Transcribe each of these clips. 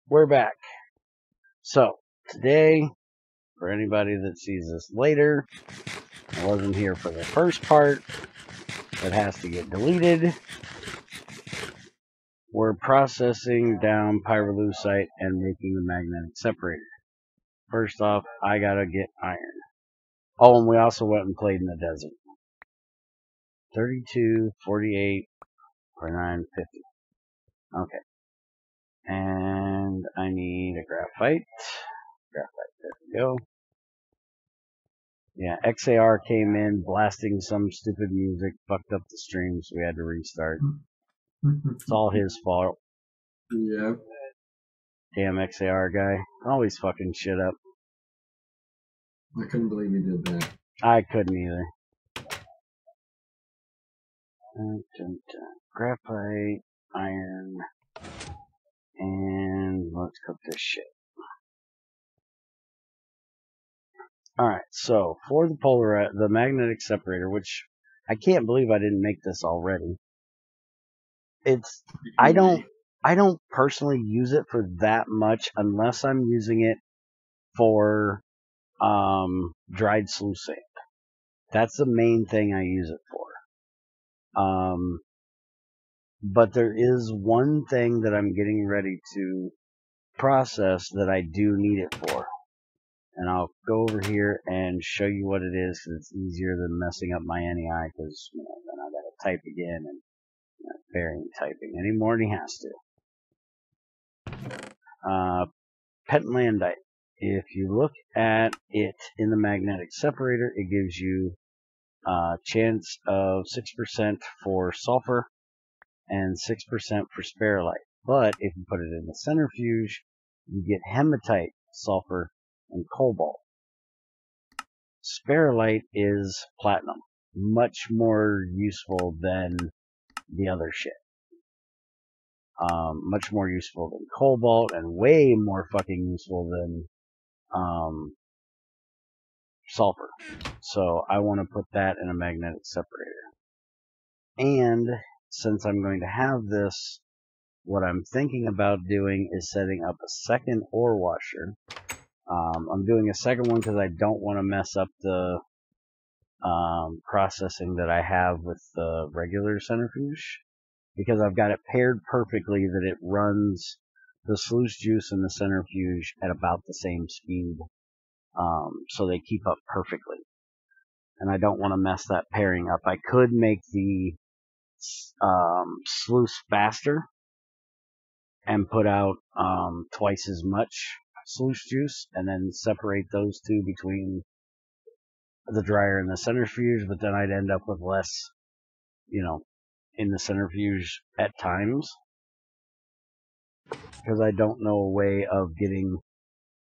we're back. So, today, for anybody that sees this later, I wasn't here for the first part. It has to get deleted. We're processing down pyrolusite and making the magnetic separator. First off, I gotta get iron. Oh, and we also went and played in the desert. 32, 48, 49, 50. Okay. And I need a graphite. Graphite, there we go. Yeah, XAR came in blasting some stupid music, fucked up the stream, so we had to restart. It's all his fault. Yeah. Damn XAR guy. Always fucking shit up. I couldn't believe he did that. I couldn't either. Graphite, iron, and let's cook this shit. Alright, so for the magnetic separator, which I can't believe I didn't make this already. I don't personally use it for that much unless I'm using it for dried sluice sand. That's the main thing I use it for. But there is one thing that I'm getting ready to process that I do need it for. And I'll go over here and show you what it is, because it's easier than messing up my NEI, because then I gotta type again, and Barry ain't typing anymore than he has to. Pentlandite. If you look at it in the magnetic separator, it gives you a chance of 6% for sulfur and 6% for spherulite. But if you put it in the centrifuge, you get hematite, sulfur, and cobalt. Spherulite is platinum. Much more useful than the other shit. Much more useful than cobalt, and way more fucking useful than sulfur. So I want to put that in a magnetic separator. And since I'm going to have this, what I'm thinking about doing is setting up a second ore washer. I'm doing a second one because I don't want to mess up the processing that I have with the regular centrifuge, because I've got it paired perfectly that it runs the sluice juice and the centrifuge at about the same speed, so they keep up perfectly. And I don't want to mess that pairing up. I could make the sluice faster and put out twice as much sluice juice, and then separate those two between the dryer and the centrifuge, but then I'd end up with less, in the centrifuge at times, because I don't know a way of getting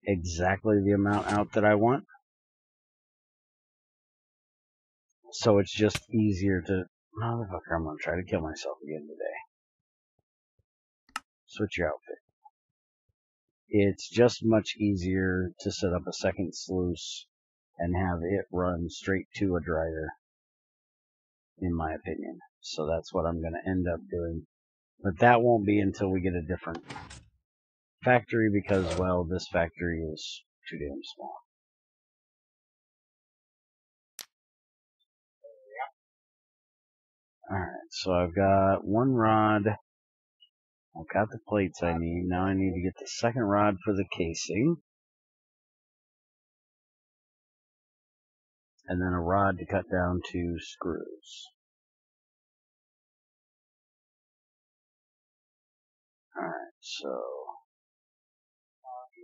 exactly the amount out that I want. So it's just easier to... Motherfucker, I'm gonna try to kill myself again today. Switch your outfit. It's just much easier to set up a second sluice and have it run straight to a dryer, in my opinion. So that's what I'm gonna end up doing. But that won't be until we get a different factory, because, well, this factory is too damn small. Alright, so I've got one rod. I've got the plates I need. Now I need to get the second rod for the casing. And then a rod to cut down 2 screws. Alright, so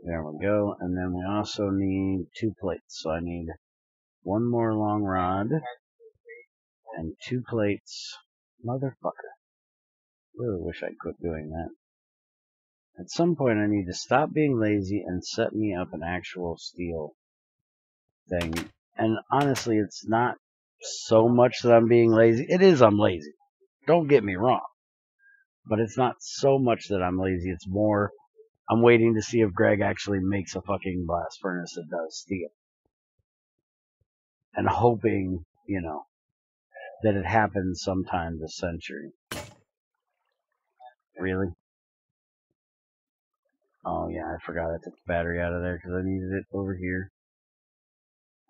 there we go. And then we also need 2 plates. So I need one more long rod and 2 plates. Motherfucker. Really wish I'd quit doing that. At some point I need to stop being lazy and set me up an actual steel thing. And honestly, it's not so much that I'm being lazy. It is, I'm lazy. Don't get me wrong. But it's not so much that I'm lazy. It's more, I'm waiting to see if Greg actually makes a fucking blast furnace that does steel. And hoping, that it happens sometime this century. Really? Oh yeah, I forgot I took the battery out of there because I needed it over here.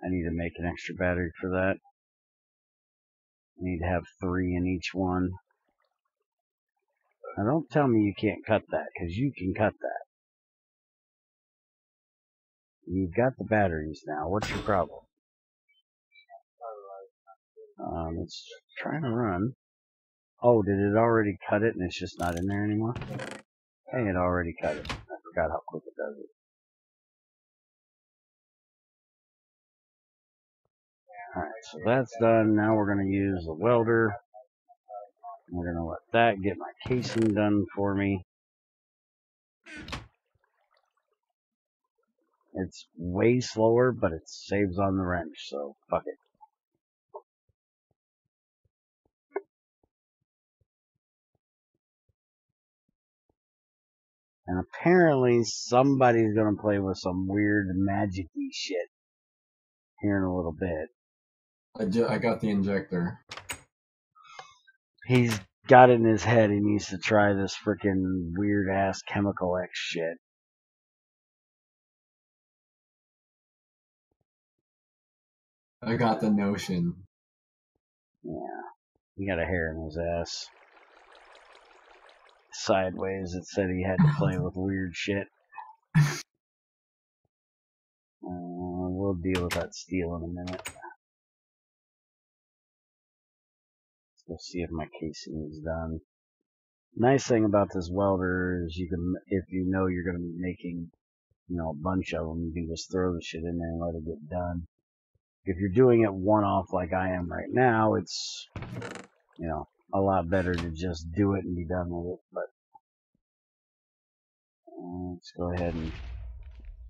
I need to make an extra battery for that. I need to have 3 in each one. Now don't tell me you can't cut that, because you can cut that. You've got the batteries now. What's your problem? It's trying to run. Oh, did it already cut it and it's just not in there anymore? Hey, it already cut it. I forgot how quick it does it. Alright, so that's done. Now we're going to use the welder. We're going to let that get my casing done for me. It's way slower, but it saves on the wrench, so fuck it. And apparently somebody's going to play with some weird magic-y shit here in a little bit. I got the injector. He's got it in his head he needs to try this freaking weird-ass Chemical X shit. I got the notion. Yeah, he got a hair in his ass. Sideways, it said he had to play with weird shit. We'll deal with that steel in a minute. Let's go see if my casing is done. Nice thing about this welder is you can, if you know you're going to be making, a bunch of them, you can just throw the shit in there and let it get done. If you're doing it one-off like I am right now, it's, a lot better to just do it and be done with it. But let's go ahead and,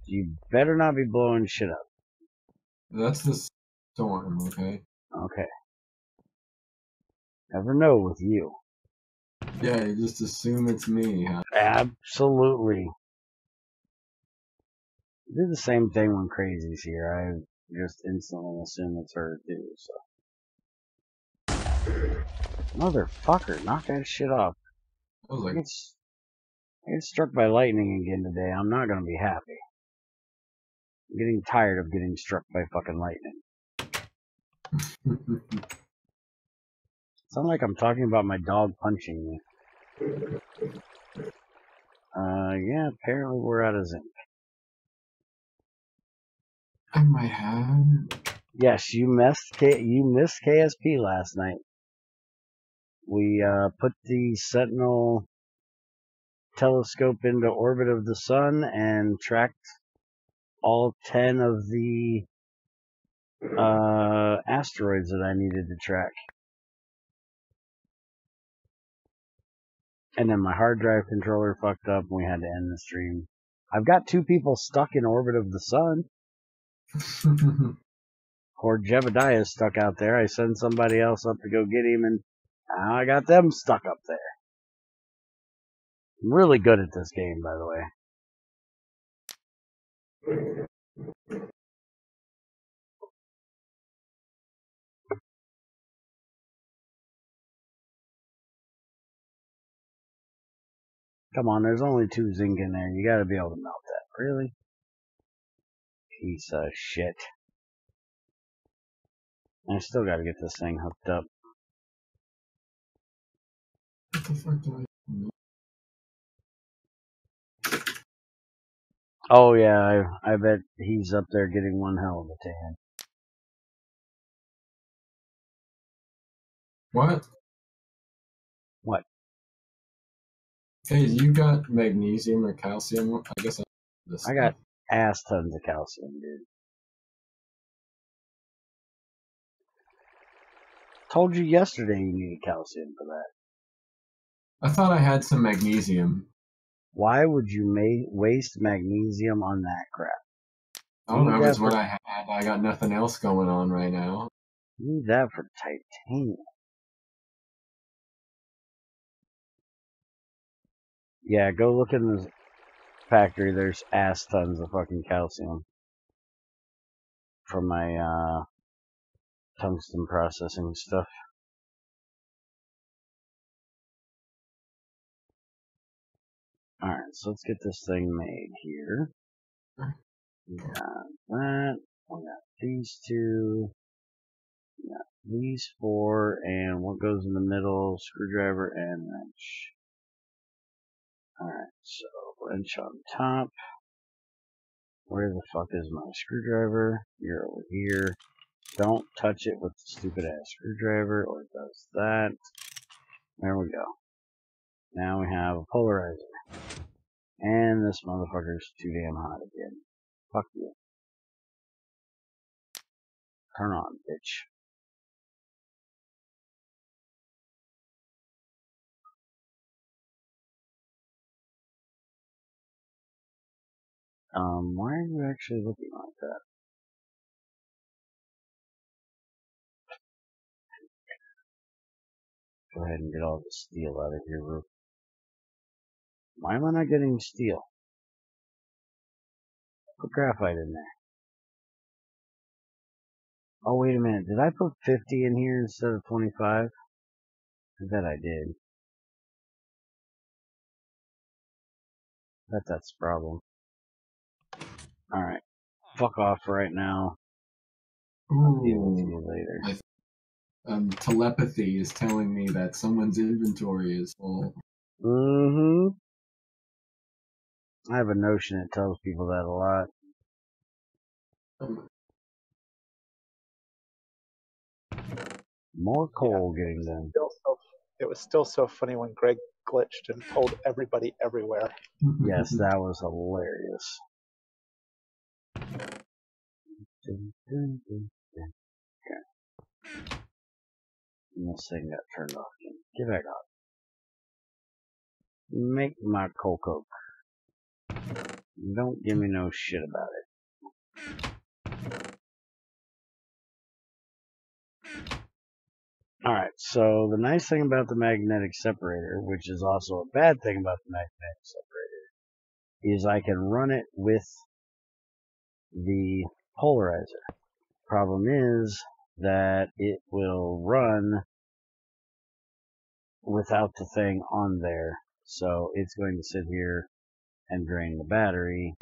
you better not be blowing shit up. That's the storm, okay? Okay. Never know with you. Yeah, you just assume it's me. Huh? Absolutely. I do the same thing when Crazy's here. I just instantly assume it's her too, so. Motherfucker, knock that shit off. I was like, I get struck by lightning again today. I'm not gonna be happy. I'm getting tired of getting struck by fucking lightning. Sound like I'm talking about my dog punching me. Yeah, apparently we're out of zinc. I might have. Yes, you missed KSP last night. We put the Sentinel telescope into orbit of the sun and tracked all 10 of the asteroids that I needed to track. And then my hard drive controller fucked up and we had to end the stream. I've got 2 people stuck in orbit of the sun. Poor Jebediah is stuck out there. I send somebody else up to go get him and now I got them stuck up there. I'm really good at this game, by the way. Come on, there's only 2 zinc in there. You gotta be able to melt that. Really? Piece of shit. I still gotta get this thing hooked up. What the fuck do Oh yeah, I bet he's up there getting one hell of a tan. What? What? Hey, you got magnesium or calcium? I guess I got ass tons of calcium, dude. Told you yesterday you needed calcium for that. I thought I had some magnesium. Why would you waste magnesium on that crap? I don't know if it's what I had. I got nothing else going on right now. You need that for titanium. Yeah, go look in the factory. There's ass tons of fucking calcium from my tungsten processing stuff. Alright, so let's get this thing made here. We got that. We got these two. We got these four. And what goes in the middle? Screwdriver and wrench. Alright, so wrench on top. Where the fuck is my screwdriver? You're over here. Don't touch it with the stupid ass screwdriver, or it does that. There we go. Now we have a polarizer. And this motherfucker's too damn hot again. Fuck you. Turn on, bitch. Why are you actually looking like that? Go ahead and get all the steel out of here, Rook. Why am I not getting steel? Put graphite in there. Oh, wait a minute. Did I put 50 in here instead of 25? I bet I did. Bet that's the problem. Alright. Fuck off right now. I'll deal with you later. Telepathy is telling me that someone's inventory is full. Mm-hmm. I have a notion it tells people that a lot. More coal getting done. It was still so funny when Greg glitched and told everybody everywhere. Yes, that was hilarious. Okay. And this thing got turned off again. Get back up. Make my cocoa. Don't give me no shit about it. Alright, so the nice thing about the magnetic separator, which is also a bad thing about the magnetic separator, is I can run it with the polarizer. Problem is that it will run without the thing on there, so it's going to sit here and drain the battery.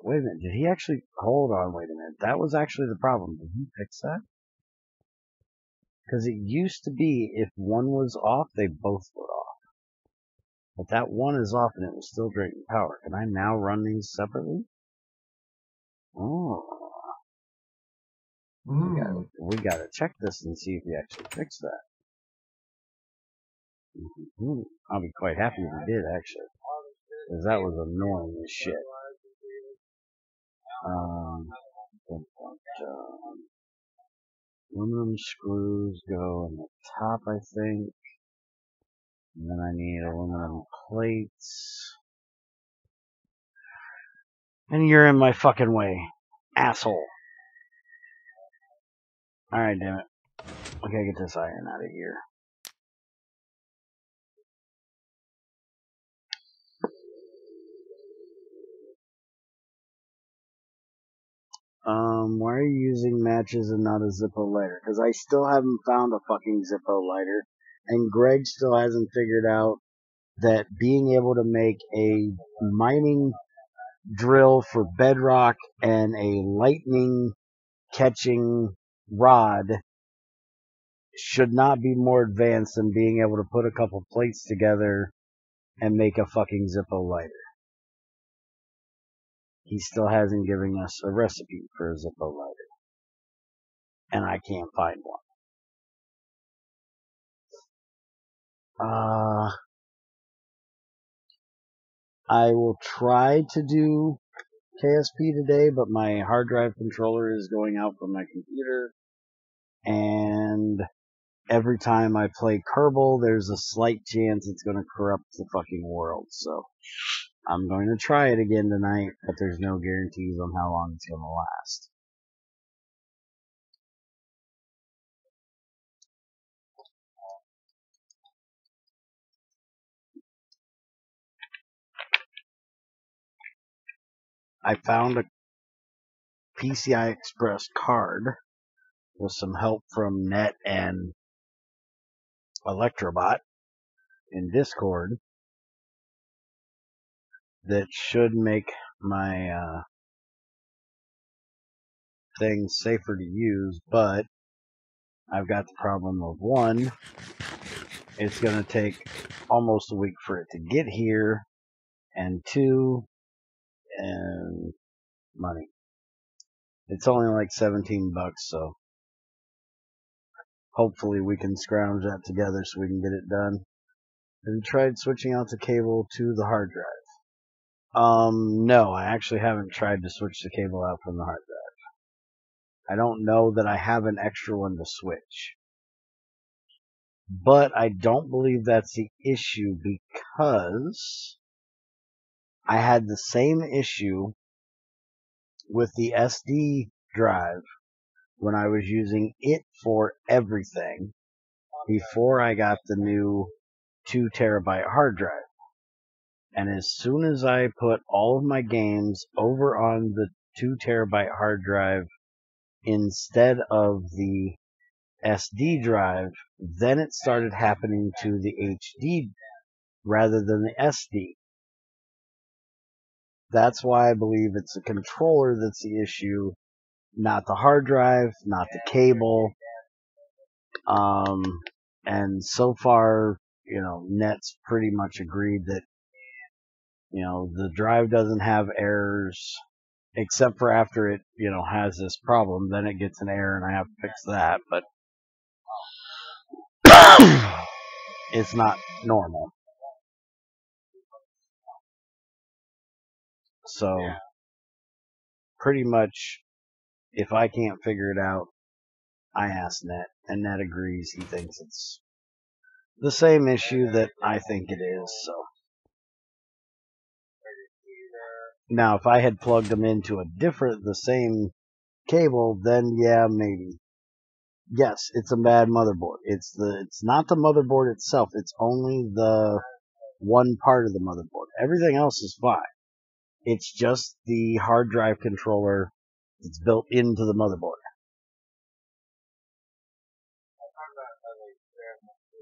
Wait a minute, did he actually, hold on, wait a minute, that was actually the problem. Did he fix that? Because it used to be, if one was off, they both were off. But that one is off and it was still draining power. Can I now run these separately? Oh. We gotta check this and see if we actually fix that. I'll be quite happy if we did, actually. Because that was annoying as shit. Aluminum screws go in the top, I think. And then I need aluminum plates. And you're in my fucking way, asshole. Alright, damn it. Okay, get this iron out of here. Why are you using matches and not a Zippo lighter? Because I still haven't found a fucking Zippo lighter. And Greg still hasn't figured out that being able to make a mining drill for bedrock and a lightning catching rod should not be more advanced than being able to put a couple plates together and make a fucking Zippo lighter. He still hasn't given us a recipe for a Zippo lighter. And I can't find one. I will try to do KSP today, but my hard drive controller is going out from my computer. And every time I play Kerbal, there's a slight chance it's going to corrupt the fucking world. So I'm going to try it again tonight, but there's no guarantees on how long it's going to last. I found a PCI Express card with some help from Net and Electrobot in Discord that should make my thing safer to use, but I've got the problem of one, it's going to take almost a week for it to get here, and two, and money. It's only like 17 bucks, so hopefully we can scrounge that together so we can get it done. Have you tried switching out the cable to the hard drive? No, I actually haven't tried to switch the cable out from the hard drive. I don't know that I have an extra one to switch. But I don't believe that's the issue, because I had the same issue with the SD drive when I was using it for everything before I got the new 2 terabyte hard drive. And as soon as I put all of my games over on the 2 terabyte hard drive instead of the SD drive, then it started happening to the HD rather than the SD. That's why I believe it's the controller that's the issue, not the hard drive, not the cable. And so far, Net's pretty much agreed that, the drive doesn't have errors, except for after it, has this problem, then it gets an error and I have to fix that, but it's not normal. So, pretty much, if I can't figure it out, I ask Net, and Net agrees. He thinks it's the same issue that I think it is, so. Now, if I had plugged them into the same cable, then yeah, maybe. Yes, it's a bad motherboard. It's not the motherboard itself, it's only the one part of the motherboard. Everything else is fine. It's just the hard drive controller that's built into the motherboard.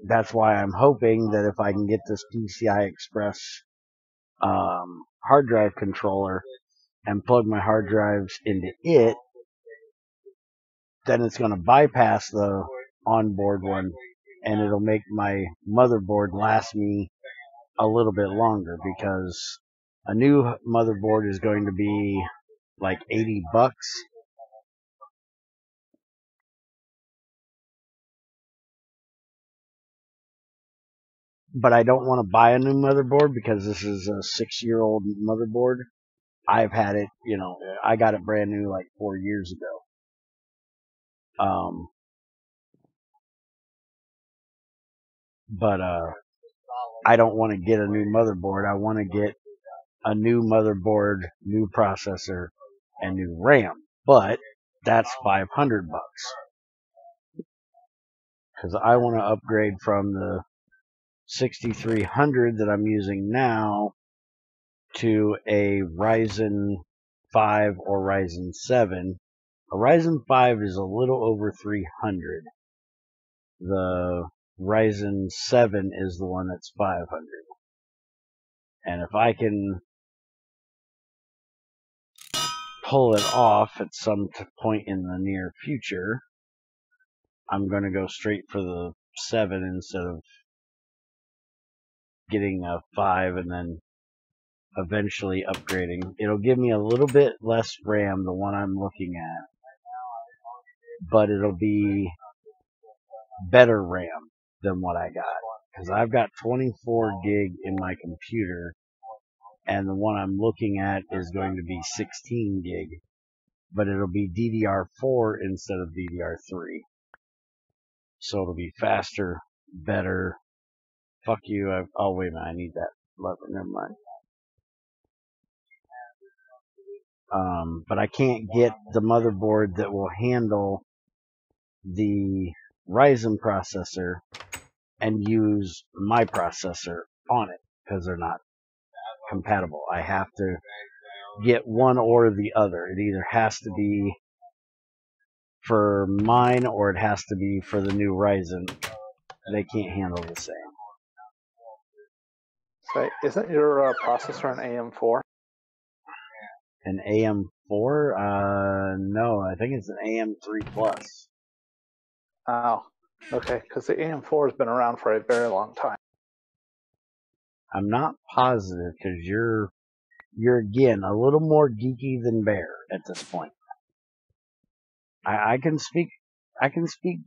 That's why I'm hoping that if I can get this PCI Express hard drive controller and plug my hard drives into it, then it's going to bypass the onboard one, and it'll make my motherboard last me a little bit longer, because a new motherboard is going to be like 80 bucks. But I don't want to buy a new motherboard because this is a 6-year-old motherboard. I've had it, I got it brand new like 4 years ago. But I don't want to get a new motherboard. I want to get a new motherboard, new processor, and new RAM. But that's 500 bucks. Because I want to upgrade from the 6300 that I'm using now to a Ryzen 5 or Ryzen 7. A Ryzen 5 is a little over 300. The Ryzen 7 is the one that's 500. And if I can pull it off at some point in the near future, I'm going to go straight for the 7 instead of getting a 5 and then eventually upgrading. It'll give me a little bit less RAM, the one I'm looking at, but it'll be better RAM than what I got, because I've got 24 gig in my computer, and the one I'm looking at is going to be 16 gig, but it'll be DDR4 instead of DDR3, so it'll be faster, better. Fuck you. Oh, wait a minute, I need that lever, never mind. But I can't get the motherboard that will handle the Ryzen processor and use my processor on it, because they're not compatible. I have to get one or the other. It either has to be for mine or it has to be for the new Ryzen. They can't handle the same. So isn't your processor an AM4? An AM4? No, I think it's an AM3 Plus. Oh, okay, because the AM4 has been around for a very long time. I'm not positive because you're again a little more geeky than Bear at this point. I can speak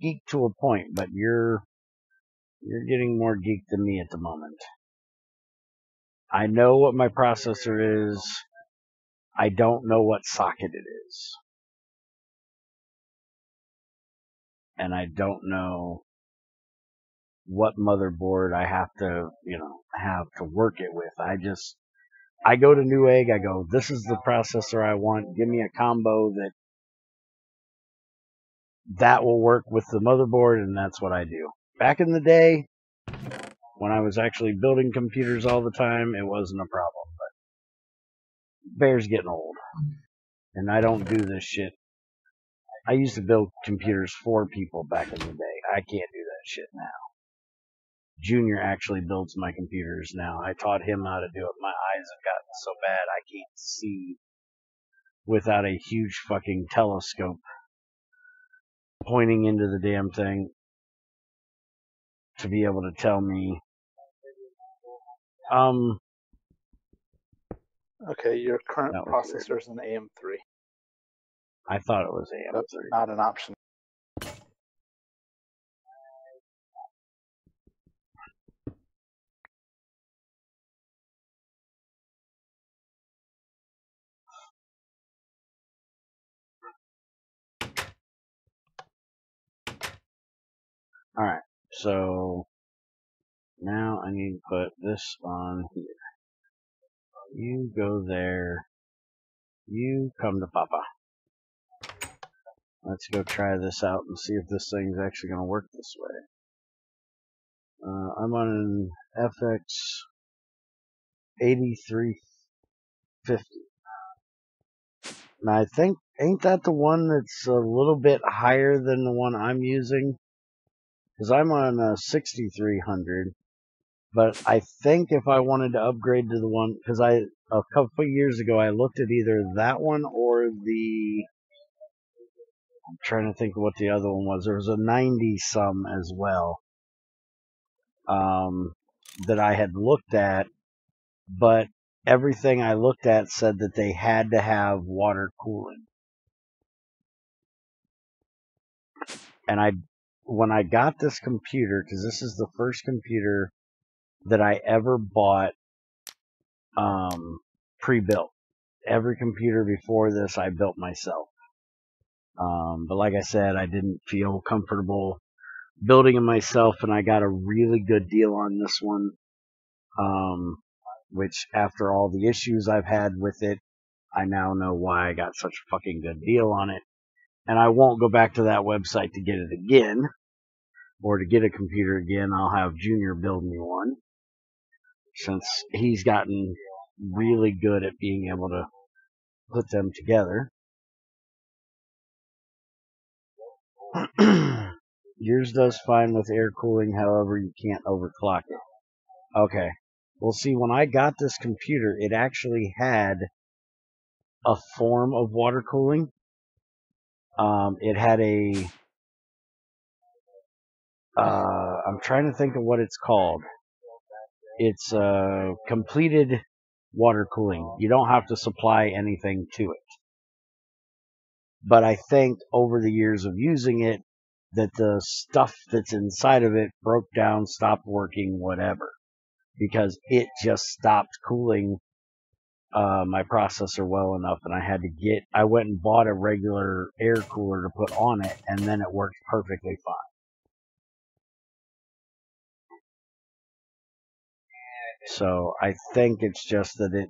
geek to a point, but you're getting more geek than me at the moment. I know what my processor is. I don't know what socket it is. And I don't know what motherboard I have to, have to work it with. I go to Newegg, I go, this is the processor I want. Give me a combo that will work with the motherboard, and that's what I do. Back in the day, when I was actually building computers all the time, it wasn't a problem. But Bear's getting old, and I don't do this shit. I used to build computers for people back in the day. I can't do that shit now. Junior actually builds my computers now. I taught him how to do it. My eyes have gotten so bad I can't see without a huge fucking telescope pointing into the damn thing to be able to tell me. Okay, your current processor is an AM3. I thought it was AM3. That's not an option. Alright, so now I need to put this on here. You go there. You come to Papa. Let's go try this out and see if this thing's actually going to work this way. I'm on an FX 8350. Now I think, ain't that the one that's a little bit higher than the one I'm using? Because I'm on a 6300. But I think if I wanted to upgrade to the one, because a couple of years ago I looked at either that one or I'm trying to think of what the other one was. There was a 90 some as well, that I had looked at, but everything I looked at said that they had to have water cooling. And when I got this computer, because this is the first computer that I ever bought, pre-built. Every computer before this I built myself. But like I said, I didn't feel comfortable building it myself, and I got a really good deal on this one. Which after all the issues I've had with it, I now know why I got such a fucking good deal on it. And I won't go back to that website to get it again, or to get a computer again. I'll have Junior build me one, since he's gotten really good at being able to put them together. Yours does fine with air cooling, however, you can't overclock it. Okay. Well, see, when I got this computer, it actually had a form of water cooling. It had I'm trying to think of what it's called. It's completed water cooling. You don't have to supply anything to it. But I think over the years of using it, that the stuff that's inside of it broke down, stopped working, whatever. Because it just stopped cooling my processor well enough, and I went and bought a regular air cooler to put on it, and then it worked perfectly fine. So I think it's just that it,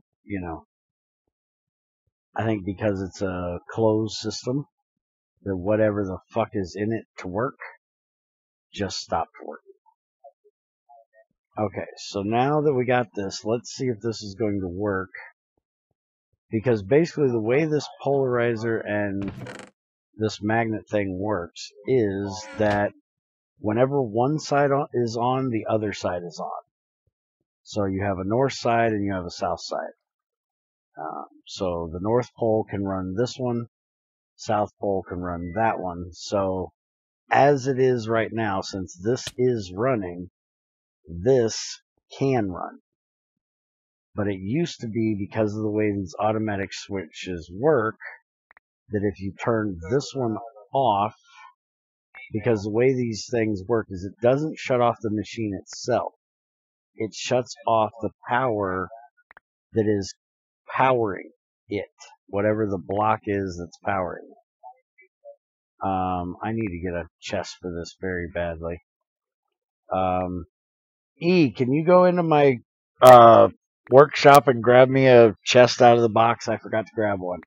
I think because it's a closed system, that whatever the fuck is in it to work just stopped working. Okay, so now that we got this, let's see if this is going to work. Because basically the way this polarizer and this magnet thing works is that whenever one side is on, the other side is on. So you have a north side and you have a south side. So the North Pole can run this one, South Pole can run that one. So as it is right now, since this is running, this can run. But it used to be, because of the way these automatic switches work, that if you turn this one off, because the way these things work is it doesn't shut off the machine itself. It shuts off the power that is powering it, whatever the block is that's powering it. I need to get a chest for this very badly. Can you go into my workshop and grab me a chest out of the box? I forgot to grab one.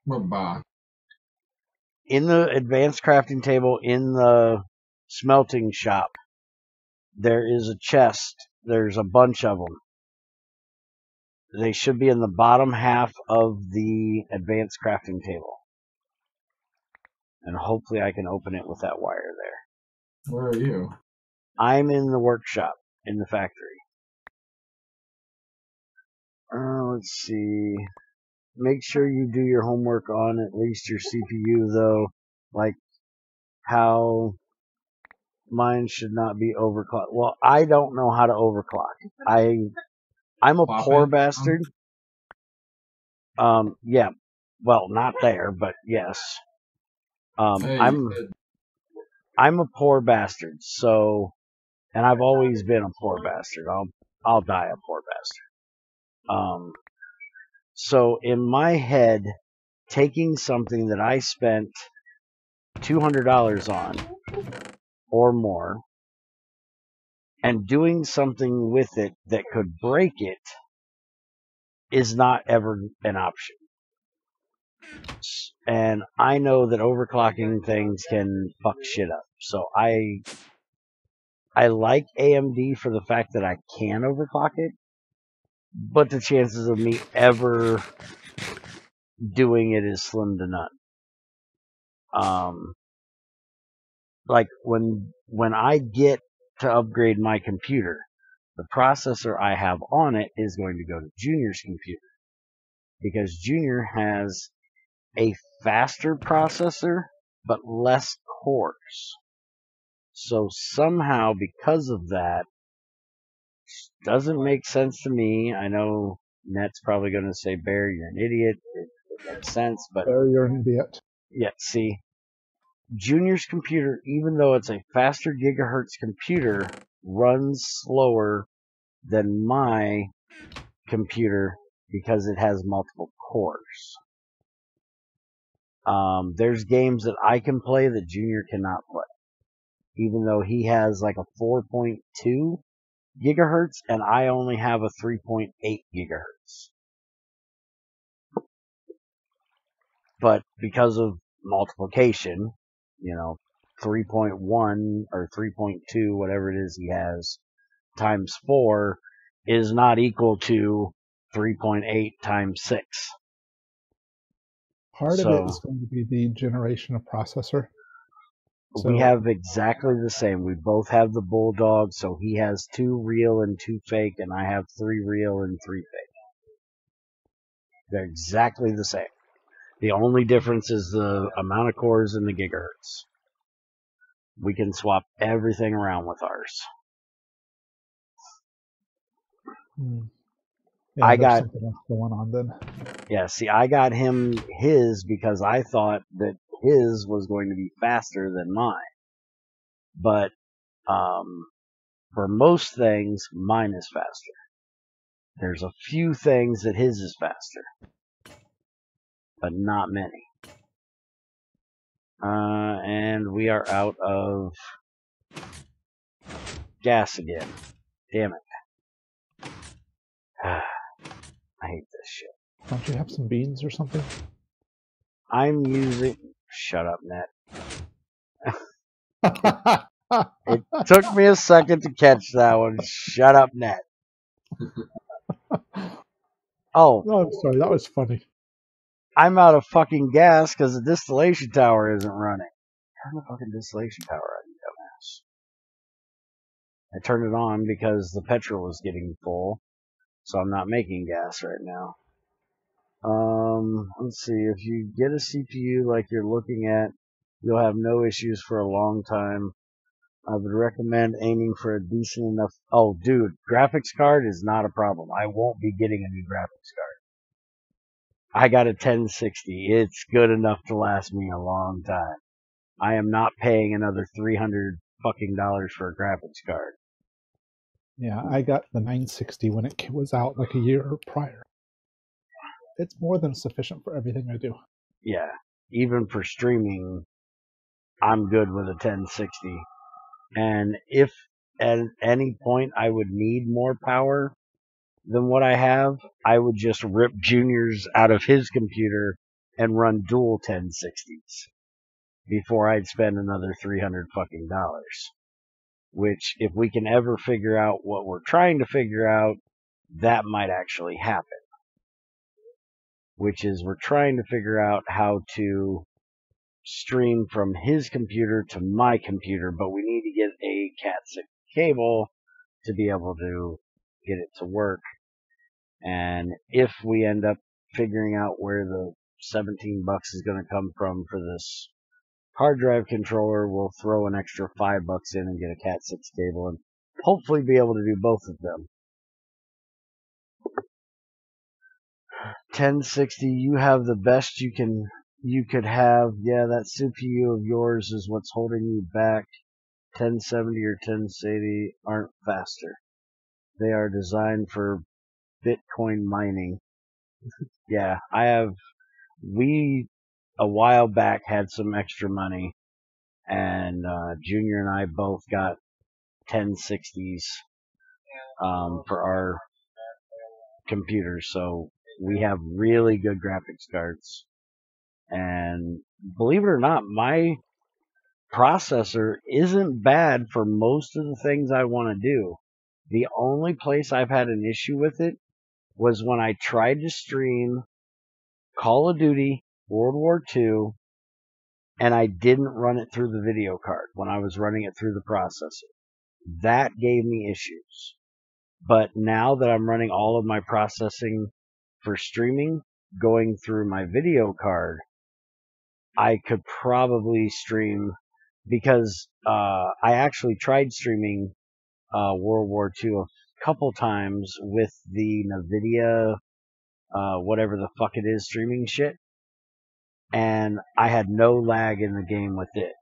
What box? In the advanced crafting table in the smelting shop, there is a chest. There's a bunch of them. They should be in the bottom half of the advanced crafting table. And hopefully I can open it with that wire there. Where are you? I'm in the workshop, in the factory. Let's see. Make sure you do your homework on at least your CPU, though. Like how mine should not be overclocked. Well, I don't know how to overclock. I'm a poor bastard. Yeah. Well, not there, but yes. Hey, I'm a poor bastard, so, and I've always been a poor bastard. I'll die a poor bastard. So in my head, taking something that I spent $200 on or more and doing something with it that could break it is not ever an option. And I know that overclocking things can fuck shit up. So I like AMD for the fact that I can overclock it, but the chances of me ever doing it is slim to none. Like when I get to upgrade my computer, the processor I have on it is going to go to Junior's computer, because Junior has a faster processor but less cores. So somehow, because of that, doesn't make sense to me. I know Net's probably going to say, Bear, you're an idiot. It makes sense, but Bear, you're an idiot. Yeah, see, Junior's computer, even though it's a faster gigahertz computer, runs slower than my computer because it has multiple cores. There's games that I can play that Junior cannot play, even though he has like a 4.2 gigahertz and I only have a 3.8 gigahertz. But because of multiplication, 3.1 or 3.2, whatever it is he has, times 4 is not equal to 3.8 times 6. Part of it is going to be the generation of processor. So we have exactly the same. We both have the Bulldog, so he has 2 real and 2 fake, and I have 3 real and 3 fake. They're exactly the same. The only difference is the amount of cores and the gigahertz. We can swap everything around with ours. Yeah, I got something else going on then. Yeah, see, I got him his because I thought that his was going to be faster than mine. But for most things, mine is faster. There's a few things that his is faster, but not many. And we are out of gas again. Damn it. I hate this shit. Don't you have some beans or something? I'm using... Shut up, Net. It took me a second to catch that one. Shut up, Net. Oh. No, I'm sorry. That was funny. I'm out of fucking gas because the distillation tower isn't running. Turn the fucking distillation tower on, you dumbass. I turned it on because the petrol was getting full, so I'm not making gas right now. Let's see, if you get a CPU like you're looking at, you'll have no issues for a long time. I would recommend aiming for a decent enough... Oh, dude, graphics card is not a problem. I won't be getting a new graphics card. I got a 1060. It's good enough to last me a long time. I am not paying another $300 fucking dollars for a graphics card. Yeah, I got the 960 when it was out like a year prior. It's more than sufficient for everything I do. Yeah, even for streaming, I'm good with a 1060. And if at any point I would need more power than what I have, I would just rip Junior's out of his computer and run dual 1060s before I'd spend another $300 fucking dollars. Which, if we can ever figure out what we're trying to figure out, that might actually happen. Which is, we're trying to figure out how to stream from his computer to my computer, but we need to get a Cat6 cable to be able to get it to work. And if we end up figuring out where the $17 is going to come from for this hard drive controller, we'll throw an extra $5 in and get a Cat6 cable and hopefully be able to do both of them. 1060, you have the best you could have. Yeah, that CPU of yours is what's holding you back. 1070 or 1080 aren't faster. They are designed for Bitcoin mining. Yeah, we a while back had some extra money, and Junior and I both got 1060s for our computers, so we have really good graphics cards. And believe it or not, my processor isn't bad for most of the things I want to do. The only place I've had an issue with it was when I tried to stream Call of Duty World War II, and I didn't run it through the video card when I was running it through the processor. That gave me issues. But now that I'm running all of my processing for streaming going through my video card, I could probably stream, because I actually tried streaming World War II a couple times with the NVIDIA, whatever the fuck it is, streaming shit, and I had no lag in the game with it.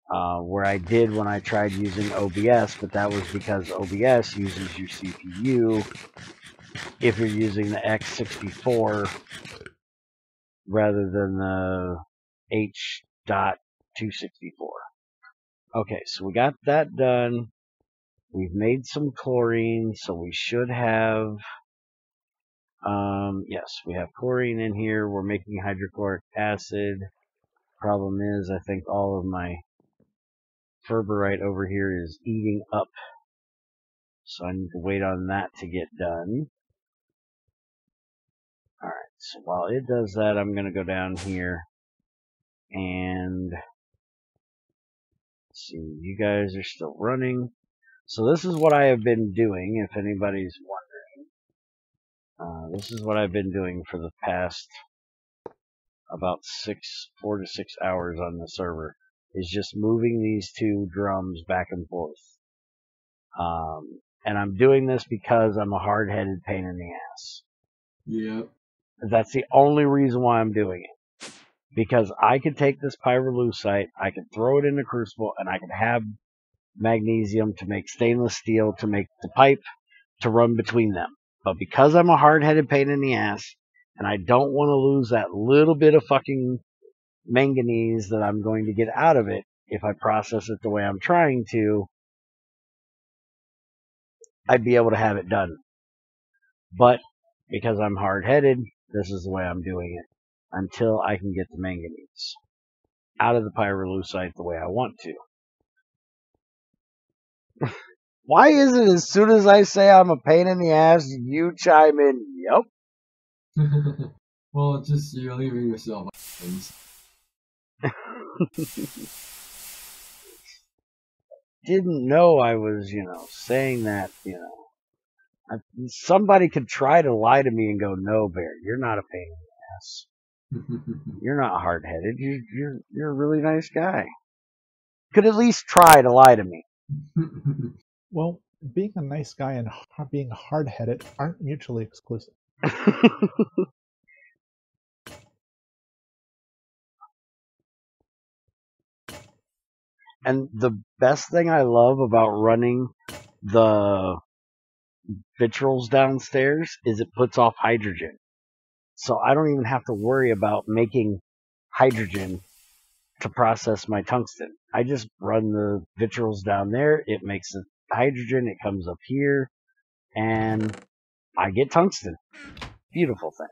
Where I did when I tried using OBS, but that was because OBS uses your CPU if you're using the X64 rather than the H.264. Okay, so we got that done. We've made some chlorine, so we should have, yes, we have chlorine in here. We're making hydrochloric acid. Problem is, I think all of my ferberite over here is eating up, so I need to wait on that to get done. Alright, so while it does that, I'm going to go down here and see, you guys are still running. So this is what I have been doing, if anybody's wondering. This is what I've been doing for the past about 4 to 6 hours on the server, is just moving these two drums back and forth. And I'm doing this because I'm a hard-headed pain in the ass. Yep. That's the only reason why I'm doing it. Because I could take this pyrolusite, I could throw it in the crucible, and I could have magnesium to make stainless steel, to make the pipe to run between them. But because I'm a hard-headed pain in the ass, and I don't want to lose that little bit of fucking manganese that I'm going to get out of it if I process it the way I'm trying to, I'd be able to have it done. But because I'm hard-headed, this is the way I'm doing it until I can get the manganese out of the pyrolusite the way I want to. Why is it as soon as I say I'm a pain in the ass, you chime in, yep? Well, it's just you're leaving yourself options. didn't know I was, saying that, somebody could try to lie to me and go, no, Bear, you're not a pain in the ass. You're not hard-headed. You're a really nice guy. Could at least try to lie to me. Well, being a nice guy and being hard-headed aren't mutually exclusive. And the best thing I love about running the vitriols downstairs is it puts off hydrogen. So I don't even have to worry about making hydrogen to process my tungsten. I just run the vitriols down there, it makes the hydrogen, it comes up here, and I get tungsten. Beautiful thing.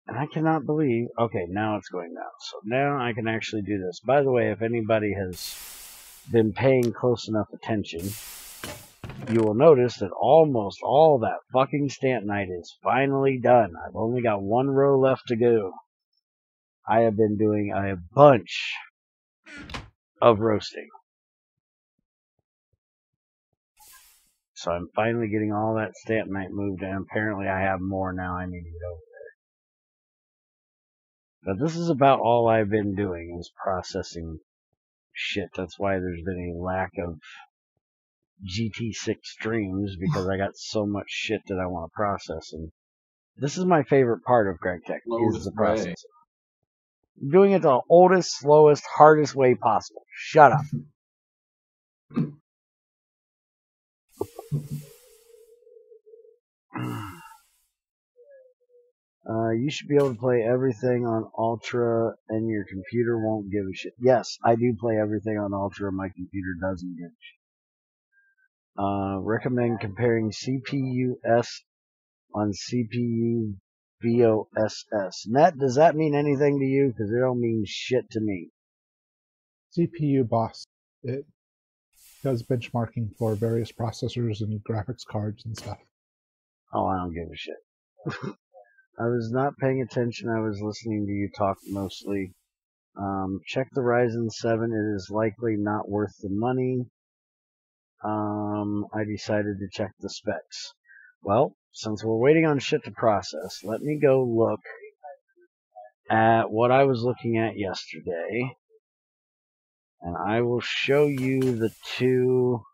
And I cannot believe, okay, now it's going down. So now I can actually do this. By the way, if anybody has been paying close enough attention, you will notice that almost all that fucking stantonite is finally done. I've only got one row left to go. I have been doing a bunch of roasting. So I'm finally getting all that stantonite moved, and apparently I have more now I need to get over there. But this is about all I've been doing, is processing shit. That's why there's been a lack of GT6 streams, because I got so much shit that I want to process. And this is my favorite part of GregTech, is the processing. I'm doing it the oldest, slowest, hardest way possible. Shut up. You should be able to play everything on Ultra and your computer won't give a shit. Yes, I do play everything on Ultra and my computer doesn't give a shit. Recommend comparing CPU-S on CPU VOSS. Net, does that mean anything to you? Because it don't mean shit to me. CPU boss. It does benchmarking for various processors and graphics cards and stuff. Oh, I don't give a shit. I was not paying attention. I was listening to you talk mostly. Check the Ryzen 7. It is likely not worth the money. I decided to check the specs. Well, since we're waiting on shit to process, let me go look at what I was looking at yesterday. And I will show you the two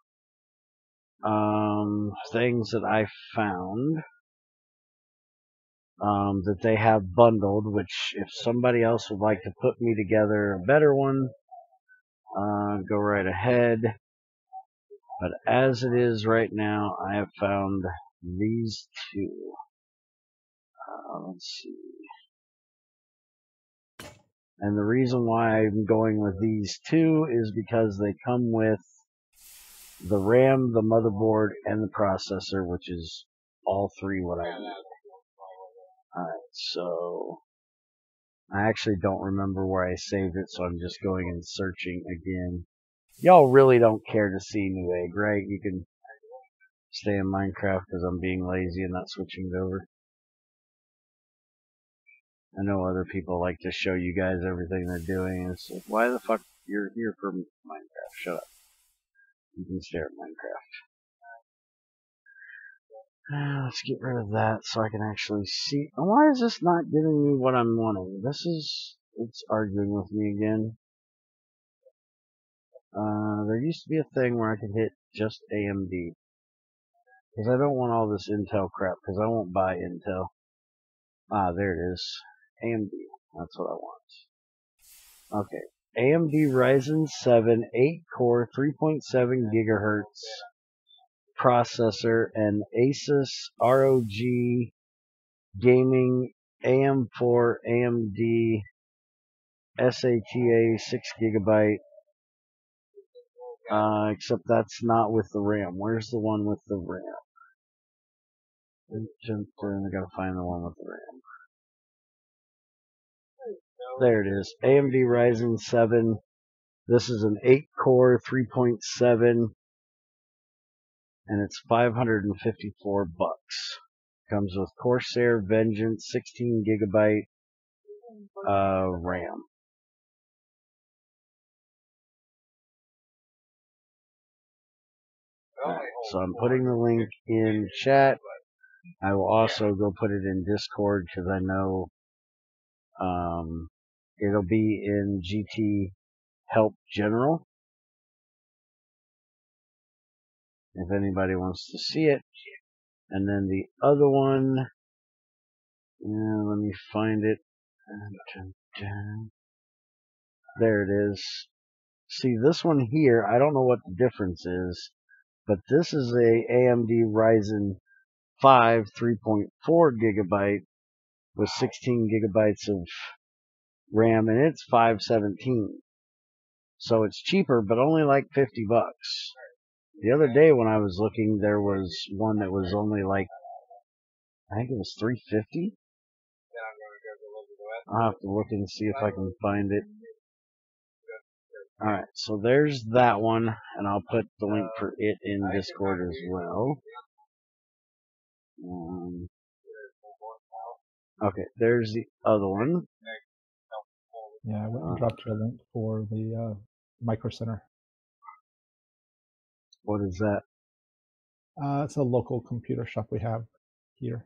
things that I found that they have bundled, which if somebody else would like to put me together a better one, go right ahead. But as it is right now, I have found these two. Let's see. And the reason why I'm going with these two is because they come with the RAM, the motherboard, and the processor, which is all three what I need. Alright, so I actually don't remember where I saved it, so I'm just going and searching again. Y'all really don't care to see New Egg, right? You can stay in Minecraft because I'm being lazy and not switching it over. I know other people like to show you guys everything they're doing, and it's like, why the fuck you're here for Minecraft? Shut up. You can stare at Minecraft. Let's get rid of that so I can actually see. Why is this not giving me what I'm wanting? It's arguing with me again. There used to be a thing where I could hit just AMD. Because I don't want all this Intel crap, because I won't buy Intel. Ah, there it is. AMD. That's what I want. Okay. AMD Ryzen 7 8-core 3.7 gigahertz processor and Asus ROG Gaming AM4 AMD SATA 6 gigabyte. Except that's not with the RAM. Where's the one with the RAM? I gotta find the one with the RAM. There it is. AMD Ryzen 7. This is an 8-core 3.7, and it's $554. Comes with Corsair Vengeance 16 gigabyte RAM. So I'm putting the link in chat. I will also go put it in Discord because I know it'll be in GT Help General if anybody wants to see it. And then the other one, let me find it. There it is. See, this one here, I don't know what the difference is, but this is a AMD Ryzen 5 3.4 gigabyte with 16 gigabytes of RAM, and it's 517. So it's cheaper, but only like 50 bucks. The other day when I was looking, there was one that was only like, I think it was 350. I'll have to look and see if I can find it. Alright, so there's that one, and I'll put the link for it in Discord as well. Okay, there's the other one. Yeah, I went and dropped you a link for the Micro Center. What is that? It's a local computer shop we have here.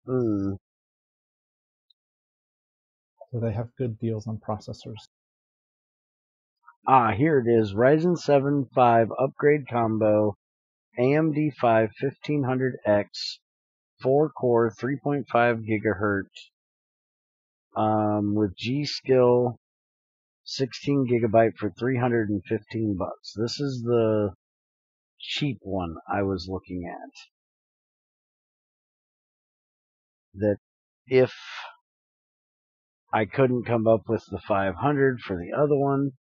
Hmm. So they have good deals on processors. Ah, here it is. Ryzen 7 5 upgrade combo, AMD 5 1500X, 4-core, 3.5 gigahertz, with G-Skill 16 gigabyte for 315 bucks. This is the cheap one I was looking at. That if I couldn't come up with the 500 for the other one,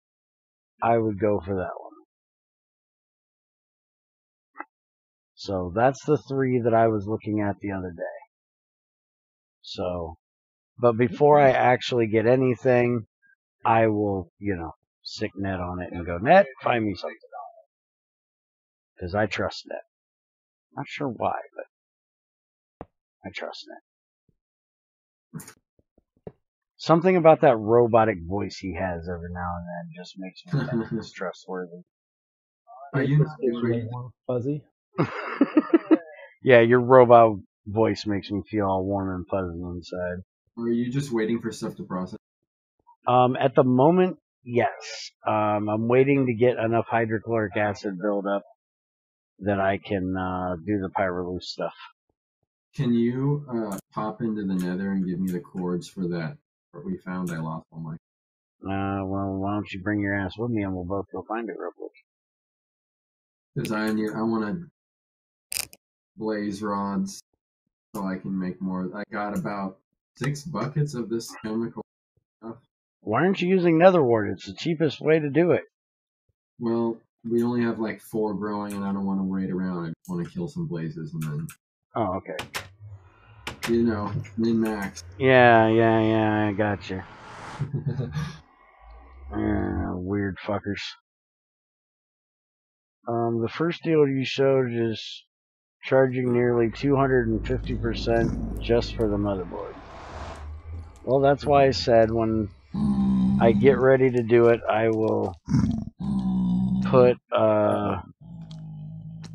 I would go for that one. So that's the three that I was looking at the other day. So, but before I actually get anything, I will, sick Net on it and go, Net, find me something. Because I trust Net. Not sure why, but I trust Net. Something about that robotic voice he has every now and then just makes me think he's trustworthy. Are you warm, fuzzy? Yeah, your robot voice makes me feel all warm and fuzzy inside. Are you just waiting for stuff to process? At the moment, yes. I'm waiting to get enough hydrochloric acid build up that I can do the Pyrolusite stuff. Can you pop into the Nether and give me the cords for that? What we found, I lost all my. Well, why don't you bring your ass with me and we'll both go find it real quick. Because I want to blaze rods so I can make more. I got about 6 buckets of this chemical stuff. Why aren't you using nether wart? It's the cheapest way to do it. Well, we only have like 4 growing, and I don't want to wait around. I just want to kill some blazes and then. Oh, okay. Min-max. Yeah, I got you. Weird fuckers. The first deal you showed is charging nearly 250% just for the motherboard. Well, that's why I said when I get ready to do it, I will put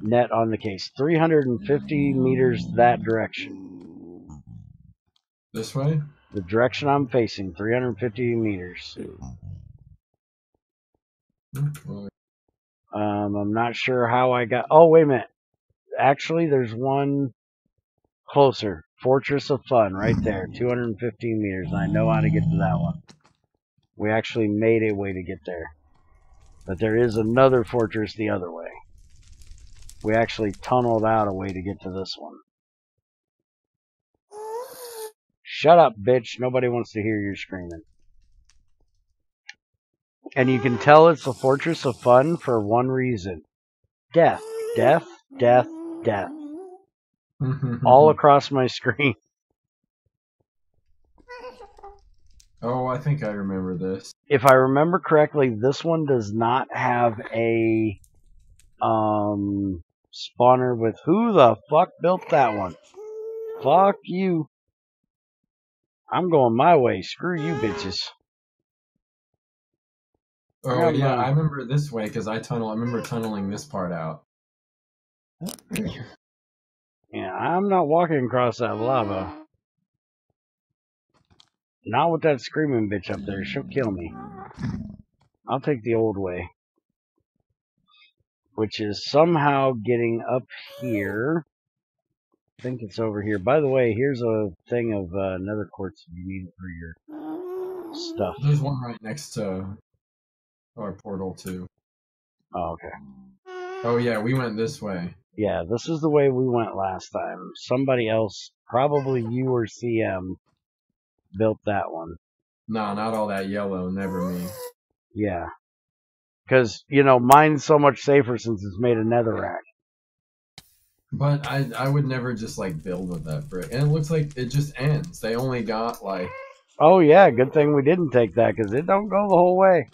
Net on the case. 350 meters that direction. This way? The direction I'm facing, 350 meters. I'm not sure how I got... Oh, wait a minute. Actually, there's one closer. Fortress of Fun, right there. 215 meters. I know how to get to that one. We actually made a way to get there. But there is another fortress the other way. We actually tunneled out a way to get to this one. Shut up, bitch. Nobody wants to hear you screaming. And you can tell it's a Fortress of Fun for one reason. Death. Death. Death. Death. All across my screen. Oh, I think I remember this. If I remember correctly, this one does not have a spawner with... Who the fuck built that one? Fuck you. I'm going my way. Screw you, bitches. Oh, yeah, I remember this way because I remember tunneling this part out. Yeah, I'm not walking across that lava. Not with that screaming bitch up there. She'll kill me. I'll take the old way. Which is somehow getting up here. I think it's over here. By the way, here's a thing of nether quartz you need for your stuff. There's one right next to our portal, too. Oh, okay. Oh, yeah, we went this way. Yeah, this is the way we went last time. Somebody else, probably you or CM, built that one. No, not all that yellow. Never me. Yeah. Because, you know, mine's so much safer since it's made of netherrack. But I would never just, like, build with that brick. And it looks like it just ends. They only got, like... Oh, yeah, good thing we didn't take that, because it don't go the whole way.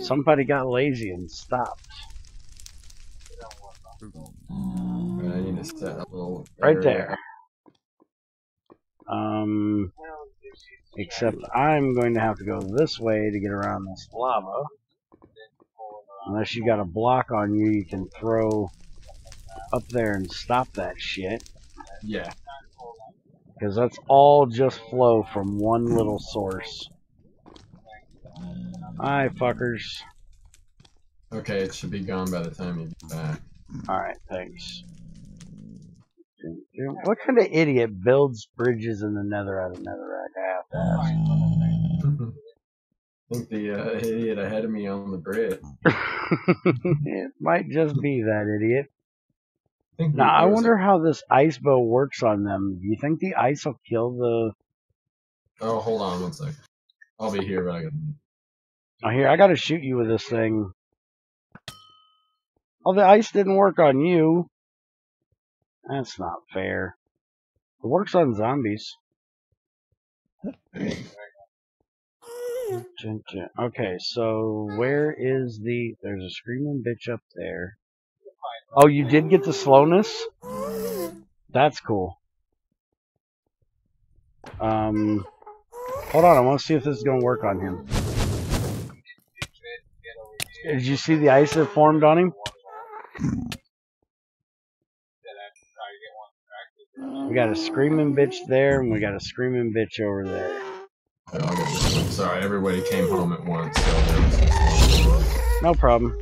Somebody got lazy and stopped. I need to set a little Right area. there. Except I'm going to have to go this way to get around this lava. Unless you got a block on you, you can throw up there and stop that shit. Yeah. Because that's all just flow from one little source. Hi, fuckers. Okay, it should be gone by the time you get back. Alright, thanks. What kind of idiot builds bridges in the nether out of netherrack? I have to ask. I think the idiot ahead of me on the bridge. It might just be that idiot. Now, I there was wonder how this ice bow works on them. Do you think the ice will kill the... Oh, hold on one second. I'll be here, but I got... Oh, here, I gotta shoot you with this thing. Oh, the ice didn't work on you. That's not fair. It works on zombies. Okay, so where is the... There's a screaming bitch up there. Oh, you did get the slowness? That's cool. Hold on, I want to see if this is going to work on him. Did you see the ice that formed on him? We got a screaming bitch there, and we got a screaming bitch over there. I'll get this one. Sorry, everybody came home at once, so there was this one. No problem.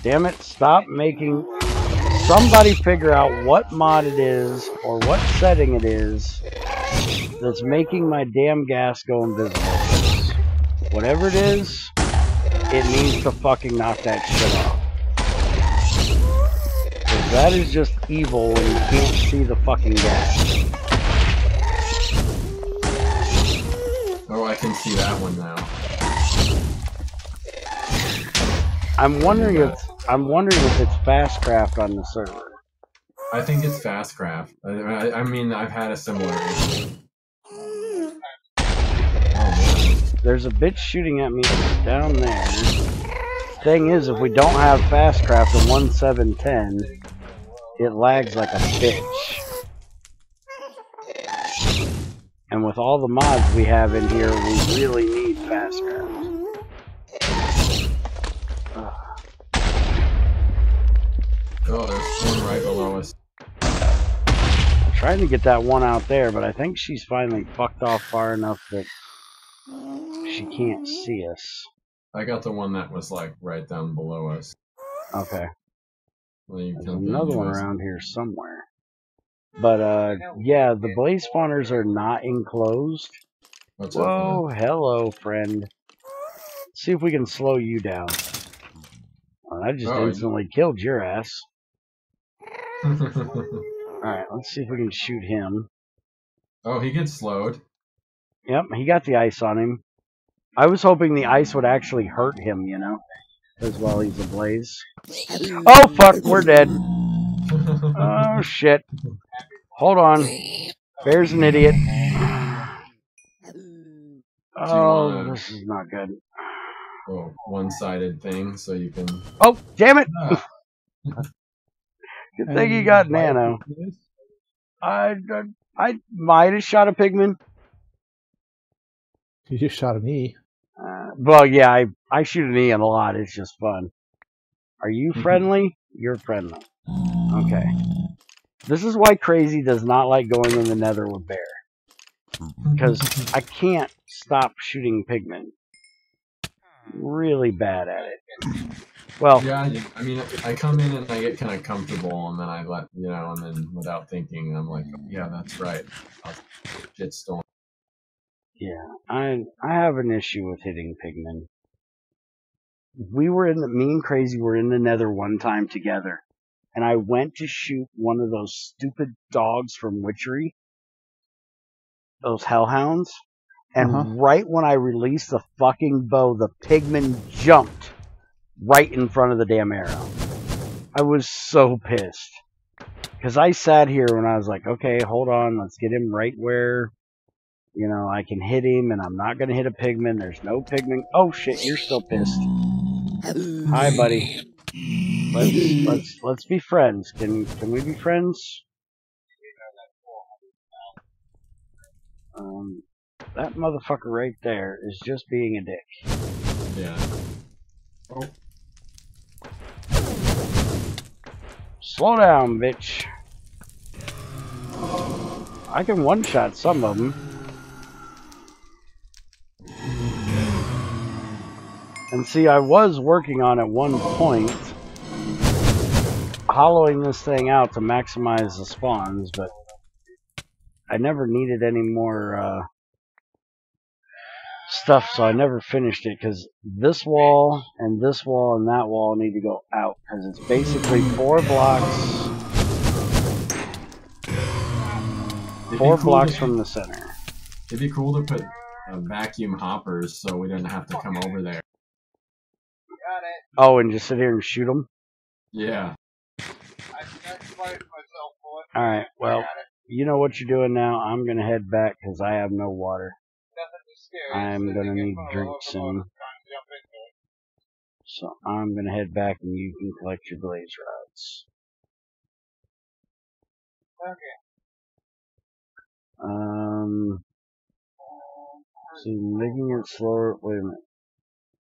Damn it, stop making... Somebody figure out what mod it is, or what setting it is, that's making my damn gas go invisible. Whatever it is, it needs to fucking knock that shit off. Because that is just evil when you can't see the fucking gas. Oh, I can see that one now. I'm wondering if it's fastcraft on the server. I think it's fastcraft. I mean, I've had a similar issue. Oh, man. There's a bitch shooting at me down there. Thing is, if we don't have fastcraft in 1.7.10, it lags like a bitch. And with all the mods we have in here, we really need fastcraft. Oh, there's one right below us. I'm trying to get that one out there, but I think she's finally fucked off far enough that she can't see us. I got the one that was like right down below us. Okay. Well, you There's can another one around here somewhere. But, yeah, the blaze spawners are not enclosed. What's Whoa, hello, friend. Let's see if we can slow you down. Oh, I just instantly killed your ass. Alright, let's see if we can shoot him. Oh, he gets slowed. Yep, he got the ice on him. I was hoping the ice would actually hurt him, you know? As well, he's ablaze. Oh, fuck, we're dead. Oh, shit. Hold on. Bear's an idiot. Oh, this is not good. Oh, one-sided thing, so you can... Oh, damn it! Good thing you got nano. I might have shot a pigman. You just shot an E. Well, yeah, I shoot an E a lot. It's just fun. Are you friendly? You're friendly. Okay. This is why Crazy does not like going in the nether with Bear. Because I can't stop shooting pigmen. Really bad at it. Well, yeah, I mean, I come in and I get kind of comfortable, and then I let, you know, and then without thinking, I'm like, oh, yeah, that's right. I'll shitstorm. yeah, I have an issue with hitting pigmen. Me and Crazy were in the nether one time together, and I went to shoot one of those stupid dogs from Witchery, those hellhounds, and right when I released the fucking bow, the pigman jumped right in front of the damn arrow. I was so pissed. Because I sat here when I was like, okay, hold on, let's get him right where, you know, I can hit him, and I'm not going to hit a pigman. There's no pigman. Oh shit, you're still pissed. Hi, buddy. Let's be friends. Can we be friends? That motherfucker right there is just being a dick. Yeah. Oh. Slow down, bitch. I can one-shot some of them. And see, I was working on at one point hollowing this thing out to maximize the spawns, but I never needed any more stuff, so I never finished it, because this wall and that wall need to go out, because it's basically 4 blocks. 4 blocks from the center. It'd be cool to put vacuum hoppers so we didn't have to come over there. Oh, and just sit here and shoot them? Yeah. Alright, well, you know what you're doing now. I'm going to head back because I have no water. I'm going to need a drink soon. So I'm going to head back and you can collect your blaze rods. See, making it slower. Wait a minute.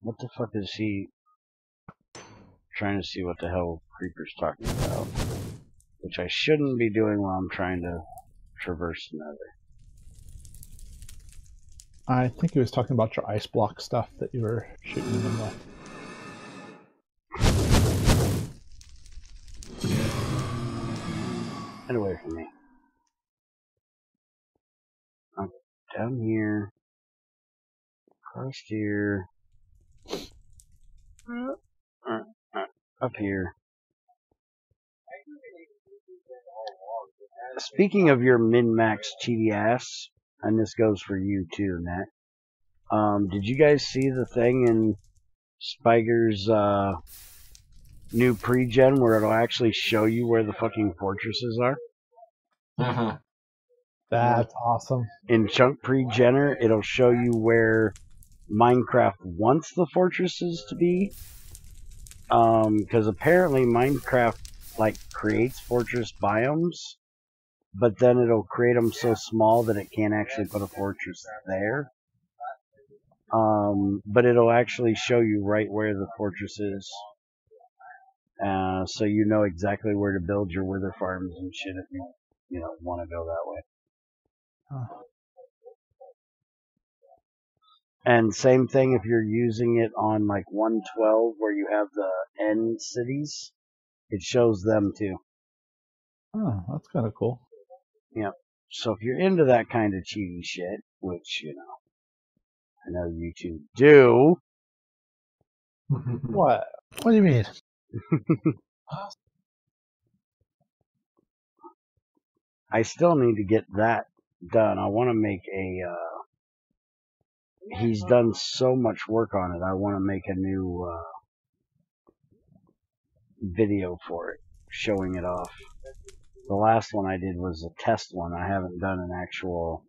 What the fuck is he trying to see what the hell Creeper's talking about? Which I shouldn't be doing while I'm trying to traverse the nether. I think he was talking about your ice block stuff that you were shooting them with. Get away from me. I'm down here. Across here. Up here. Speaking of your min-max cheaty ass, and this goes for you too, Nat. Did you guys see the thing in Spiger's new pre-gen where it'll actually show you where the fucking fortresses are? Uh-huh. That's awesome. In Chunk pre-genner, it'll show you where Minecraft wants the fortresses to be. Because apparently Minecraft like creates fortress biomes, but then it'll create them so small that it can't actually put a fortress there. But it'll actually show you right where the fortress is. So you know exactly where to build your wither farms and shit if you know, want to go that way. Huh. And same thing if you're using it on like 112 where you have the end cities, it shows them too. Oh, that's kind of cool. Yep. So if you're into that kind of cheaty shit, which, you know, I know you two do. What? What do you mean? I still need to get that done. I want to make he's done so much work on it. I want to make a new video for it, showing it off. The last one I did was a test one. I haven't done an actual,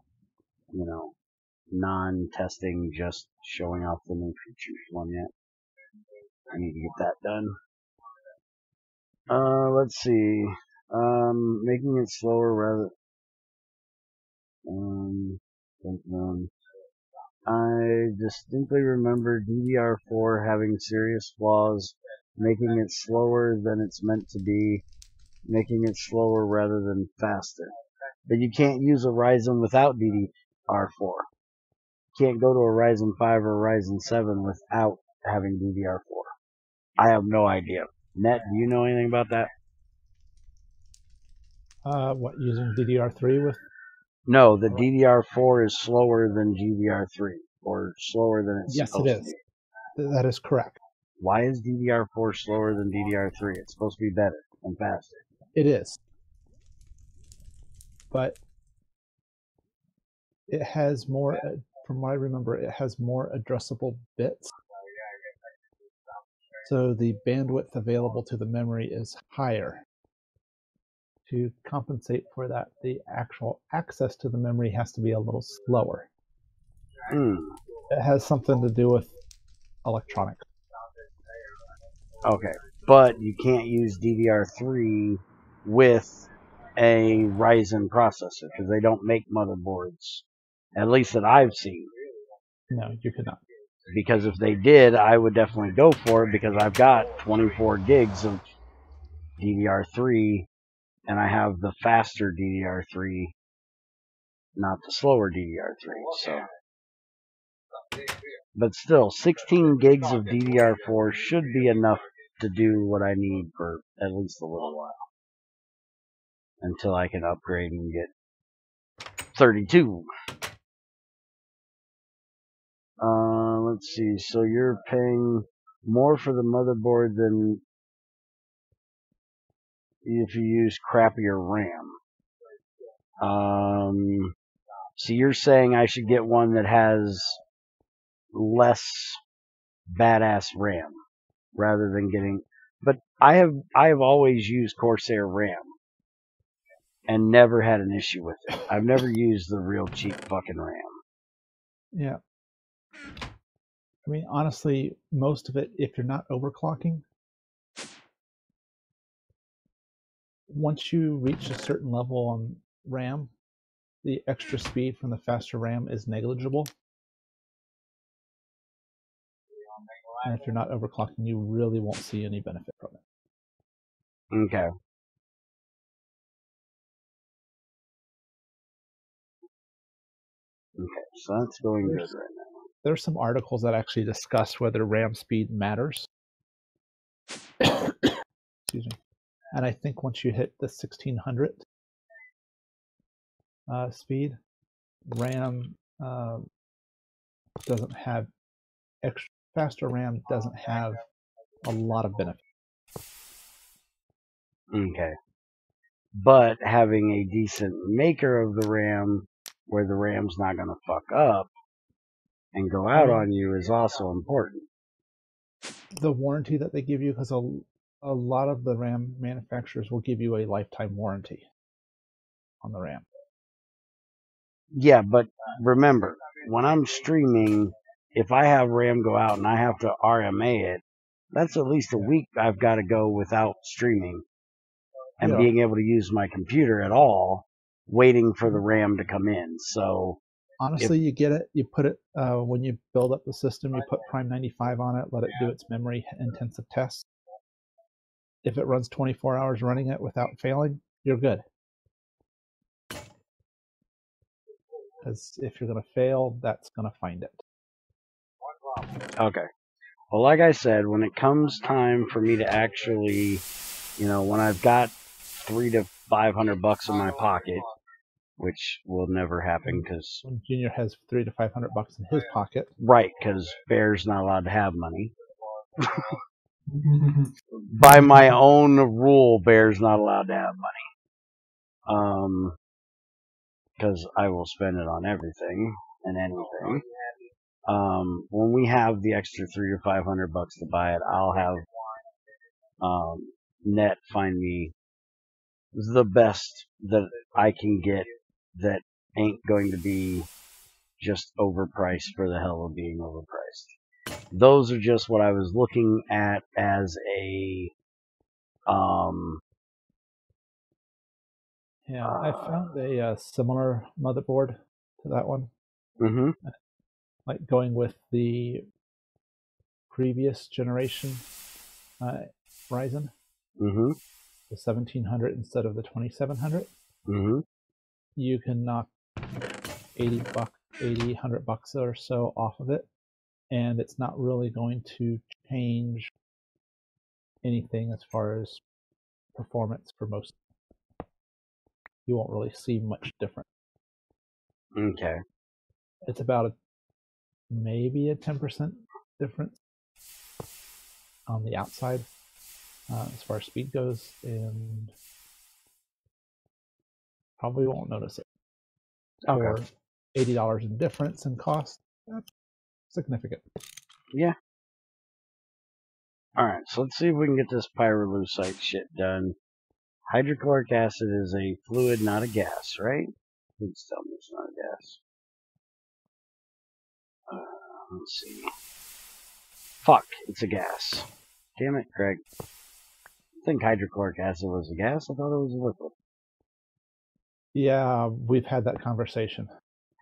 you know, non-testing, just showing off the new features one yet. I need to get that done. Let's see. Making it slower rather. I distinctly remember DDR4 having serious flaws making it slower than it's meant to be, making it slower rather than faster. But you can't use a Ryzen without DDR4. You can't go to a Ryzen 5 or a Ryzen 7 without having DDR4. I have no idea. Net, do you know anything about that? What, using DDR3 with? No, the DDR4 is slower than GDR3, or slower than it's Yes, supposed it to is. be. That is correct. Why is DDR4 slower than DDR3? It's supposed to be better and faster. It is. But it has more, from what I remember, it has more addressable bits. So the bandwidth available to the memory is higher. To compensate for that, the actual access to the memory has to be a little slower. It has something to do with electronics. Okay, but you can't use DDR3 with a Ryzen processor because they don't make motherboards, at least that I've seen. No, you could not. Because if they did, I would definitely go for it because I've got 24 gigs of DDR3 and I have the faster DDR3, not the slower DDR3. So, but still, 16 gigs of DDR4 should be enough to do what I need for at least a little while until I can upgrade and get 32. Let's see. So you're paying more for the motherboard than if you use crappier RAM. So you're saying I should get one that has less badass RAM rather than getting. But I have always used Corsair RAM and never had an issue with it. I've never used the real cheap fucking RAM. Yeah. I mean, honestly, most of it, if you're not overclocking, once you reach a certain level on RAM, the extra speed from the faster RAM is negligible. And if you're not overclocking, you really won't see any benefit from it. Okay. Okay, so that's going good right now. There's some articles that actually discuss whether RAM speed matters. Excuse me. And I think once you hit the 1600 speed, RAM doesn't have extra. Faster RAM doesn't have a lot of benefit. Okay. But having a decent maker of the RAM where the RAM's not going to fuck up and go out on you is also important. The warranty that they give you, because a lot of the RAM manufacturers will give you a lifetime warranty on the RAM. Yeah, but remember, when I'm streaming, if I have RAM go out and I have to RMA it, that's at least a week I've got to go without streaming and being able to use my computer at all, waiting for the RAM to come in. So honestly, you get it. You put it when you build up the system. You put Prime 95 on it. Let it do its memory intensive tests. If it runs 24 hours running it without failing, you're good. Because if you're going to fail, that's going to find it. Okay. Well, like I said, when it comes time for me to actually, when I've got $300 to $500 in my pocket, which will never happen because Junior has $300 to $500 in his pocket. Right, because Bear's not allowed to have money. By my own rule, Bear's not allowed to have money. Because I will spend it on everything and anything. When we have the extra $300 to $500 to buy it, I'll have Net find me the best that I can get that ain't going to be just overpriced for the hell of being overpriced. Those are just what I was looking at as a Yeah, I found a similar motherboard to that one. Mm-hmm. Like going with the previous generation Ryzen, Mm-hmm. the 1700 instead of the 2700, Mm-hmm. you can knock 100 bucks or so off of it, and it's not really going to change anything as far as performance for most. You won't really see much difference. Okay. It's about maybe a 10% difference on the outside as far as speed goes, and probably won't notice it. Okay. For $80 in difference in cost, that's significant. Yeah. Alright, so let's see if we can get this pyrolusite shit done. Hydrochloric acid is a fluid, not a gas, right? Please tell me it's not a gas. Let's see. Fuck, it's a gas. Damn it, Greg. I think hydrochloric acid was a gas. I thought it was a liquid. Yeah, we've had that conversation.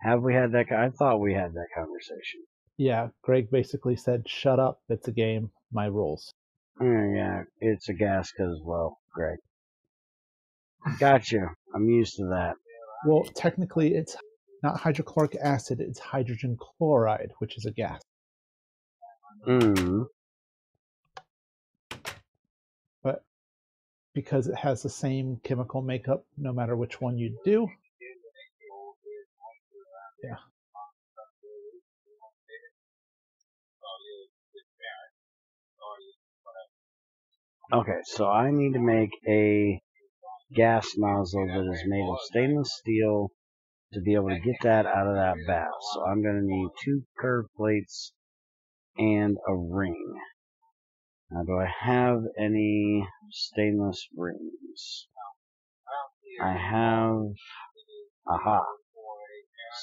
Have we had that? I thought we had that conversation. Yeah, Greg basically said, shut up, it's a game, my rules. Yeah, it's a gas because, well, Greg. Gotcha. I'm used to that. Well, technically, it's not hydrochloric acid, it's hydrogen chloride, which is a gas. But because it has the same chemical makeup, no matter which one you do, yeah. Okay, so I need to make a gas nozzle that is made of stainless steel to be able to get that out of that bath. So I'm going to need 2 curved plates and a ring. Now, do I have any stainless rings? I have, aha,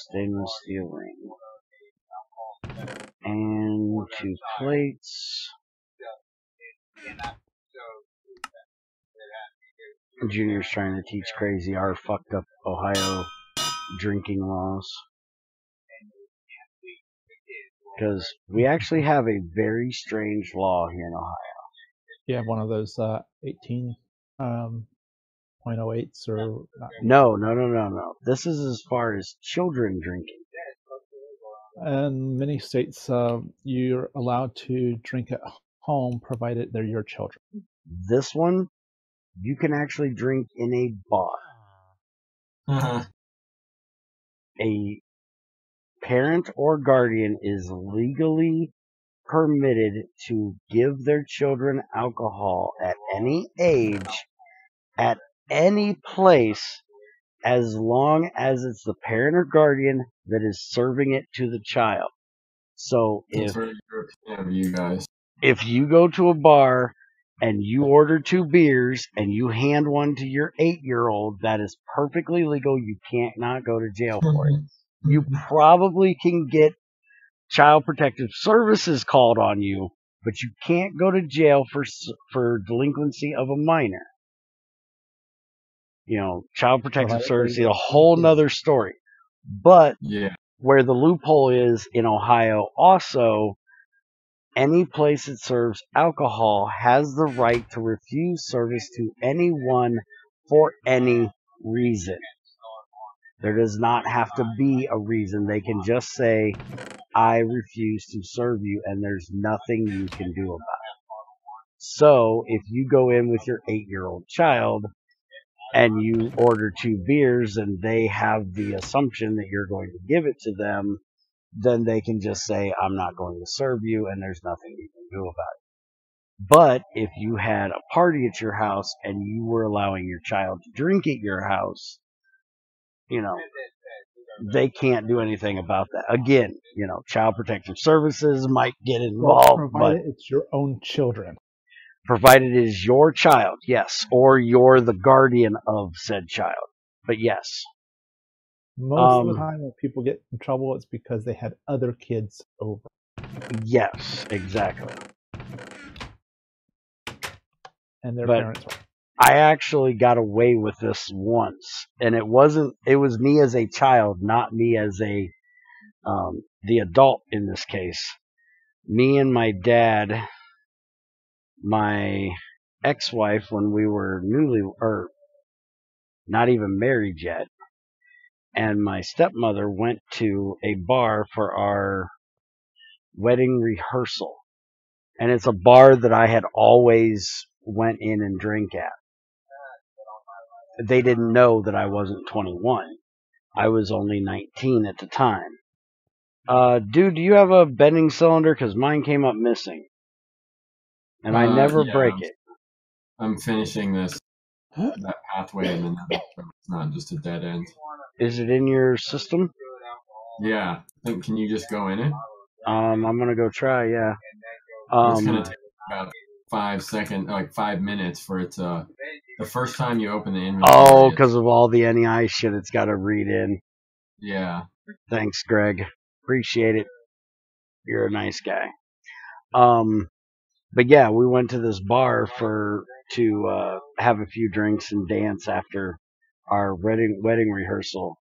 stainless steel ring. And 2 plates. Junior's trying to teach Crazy our fucked up Ohio drinking laws. Because we actually have a very strange law here in Ohio. You have one of those 18.08s or not. No. This is as far as children drinking. In many states, you're allowed to drink at home provided they're your children. This one, you can actually drink in a bar. A parent or guardian is legally permitted to give their children alcohol at any age, at any place, as long as it's the parent or guardian that is serving it to the child. So That's very European of you guys. if you go to a bar and you order 2 beers and you hand one to your 8-year-old, that is perfectly legal. You can't not go to jail for it. You probably can get Child Protective Services called on you, but you can't go to jail for delinquency of a minor. You know, Child Protective Services is a whole nother story. But Yeah. where the loophole is in Ohio also, any place that serves alcohol has the right to refuse service to anyone for any reason. There does not have to be a reason. They can just say, I refuse to serve you, and there's nothing you can do about it. So, if you go in with your 8-year-old child, and you order 2 beers, and they have the assumption that you're going to give it to them, then they can just say, I'm not going to serve you, and there's nothing you can do about it. But if you had a party at your house, and you were allowing your child to drink at your house, you know, they can't do anything about that. Again, you know, Child Protective Services might get involved, provided it's your own children. Provided it is your child, yes, or you're the guardian of said child. But yes. Most of the time when people get in trouble, it's because they had other kids over. Yes, exactly. And their parents were. I actually got away with this once, and it was me as a child, not me as the adult in this case. Me and my dad my ex-wife, when we were not even married yet, and my stepmother went to a bar for our wedding rehearsal. And it's a bar that I had always went in and drink at. They didn't know that I wasn't 21. I was only 19 at the time. Dude, do you have a bending cylinder? Because mine came up missing. And I never break it. I'm finishing that pathway in the nether, so it's not just a dead end. Is it in your system? Yeah. Can you just go in it? I'm gonna go try, yeah. It's gonna take about 5 minutes for it to. The first time you open the inventory. Oh, because of all the NEI shit it's got to read in. Yeah. Thanks, Greg. Appreciate it. You're a nice guy. But yeah, we went to this bar to have a few drinks and dance after our wedding rehearsal,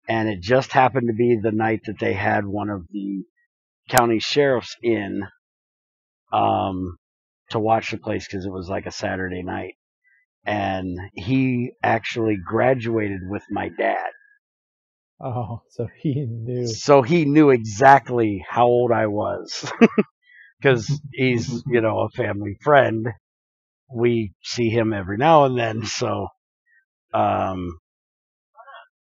and it just happened to be the night that they had one of the county sheriffs in to watch the place because it was like a Saturday night, and he actually graduated with my dad. Oh, so he knew. So he knew exactly how old I was. Because he's, a family friend. We see him every now and then. So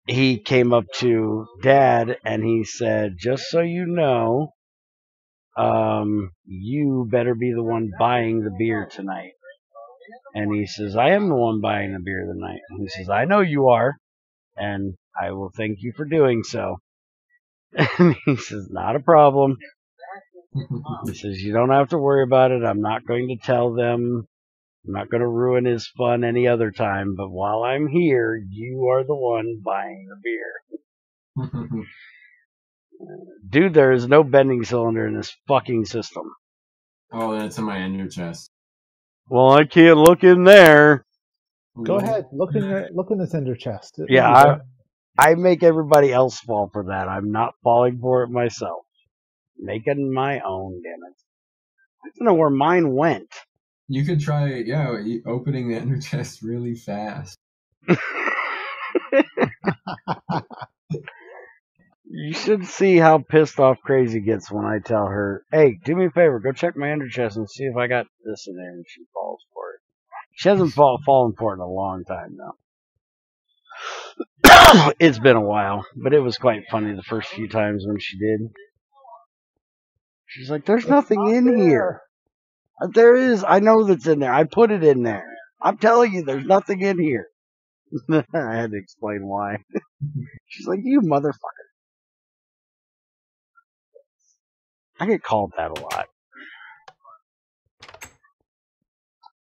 he came up to Dad and he said, just so you know, you better be the one buying the beer tonight. And he says, I am the one buying the beer tonight. And he says, I know you are. And I will thank you for doing so. And he says, not a problem. He says, you don't have to worry about it. I'm not going to tell them. I'm not going to ruin his fun any other time. But while I'm here, you are the one buying the beer. Dude, there is no bending cylinder in this fucking system. Oh, that's in my ender chest. Well, I can't look in there. Go ahead, look in this ender chest. Yeah, I make everybody else fall for that. I'm not falling for it myself. Making my own, damn it. I don't know where mine went. You could try, opening the ender chest really fast. You should see how pissed off Crazy gets when I tell her, hey, do me a favor, go check my ender chest and see if I got this in there, and she falls for it. She hasn't fallen for it in a long time, though. It's been a while, but it was quite funny the first few times when she did. She's like, there's nothing in here. There is. I know that's in there. I put it in there. I'm telling you, there's nothing in here. I had to explain why. She's like, you motherfucker. I get called that a lot.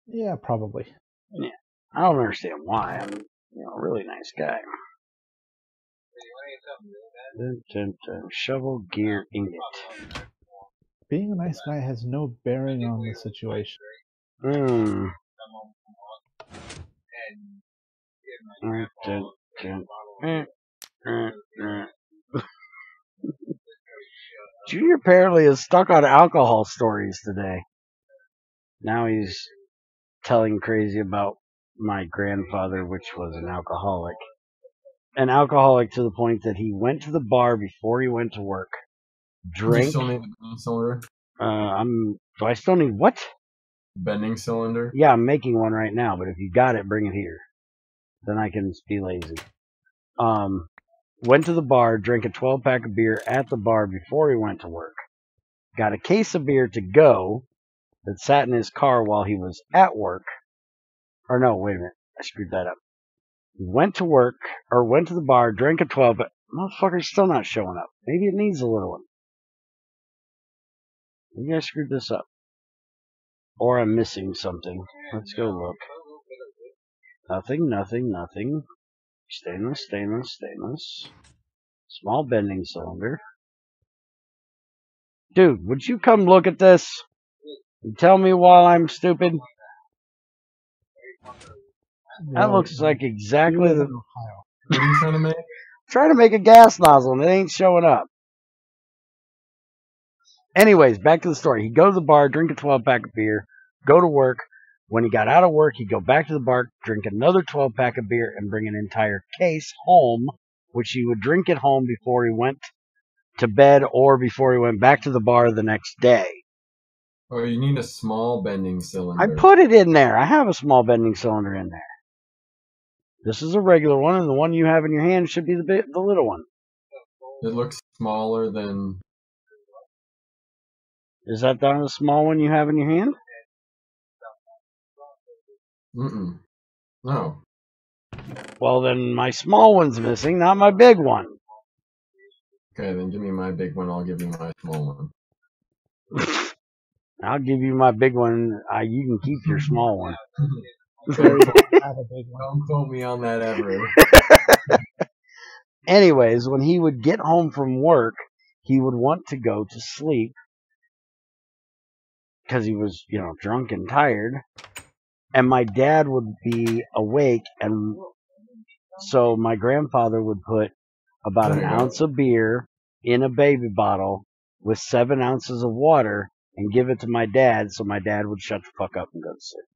Yeah, probably. Yeah. I don't understand why. I'm a really nice guy. Shovel gear ingot. Being a nice guy has no bearing on the situation. Junior apparently is stuck on alcohol stories today. Now he's telling Crazy about my grandfather, which was an alcoholic. An alcoholic to the point that he went to the bar before he went to work. Drank. Do you still need the bending cylinder? Do I still need what? Bending cylinder? Yeah, I'm making one right now, but if you got it, bring it here. Then I can be lazy. Went to the bar, drank a 12-pack of beer at the bar before he went to work. Got a case of beer to go that sat in his car while he was at work. Or no, wait a minute. I screwed that up. Went to work, or went to the bar, drank a 12, but motherfucker's still not showing up. Maybe it needs a little one. Maybe I screwed this up. Or I'm missing something. Let's go look. Nothing. Stainless. Small bending cylinder. Dude, would you come look at this? And tell me while I'm stupid? That looks like exactly the... What are you trying to make? Trying to make a gas nozzle and it ain't showing up. Anyways, back to the story. He'd go to the bar, drink a 12-pack of beer, go to work. When he got out of work, he'd go back to the bar, drink another 12-pack of beer, and bring an entire case home, which he would drink at home before he went to bed or before he went back to the bar the next day. Oh, you need a small bending cylinder. I put it in there. I have a small bending cylinder in there. This is a regular one, and the one you have in your hand should be the little one. It looks smaller than... Is that the small one you have in your hand? Mm-mm. No. Well, then my small one's missing, not my big one. Okay, then give me my big one. I'll give you my small one. I'll give you my big one. You can keep your small one. Don't quote me on that ever. Anyways, when he would get home from work, he would want to go to sleep because he was, drunk and tired. And my dad would be awake, and so my grandfather would put about an ounce of beer in a baby bottle with 7 ounces of water and give it to my dad, so my dad would shut the fuck up and go to sleep.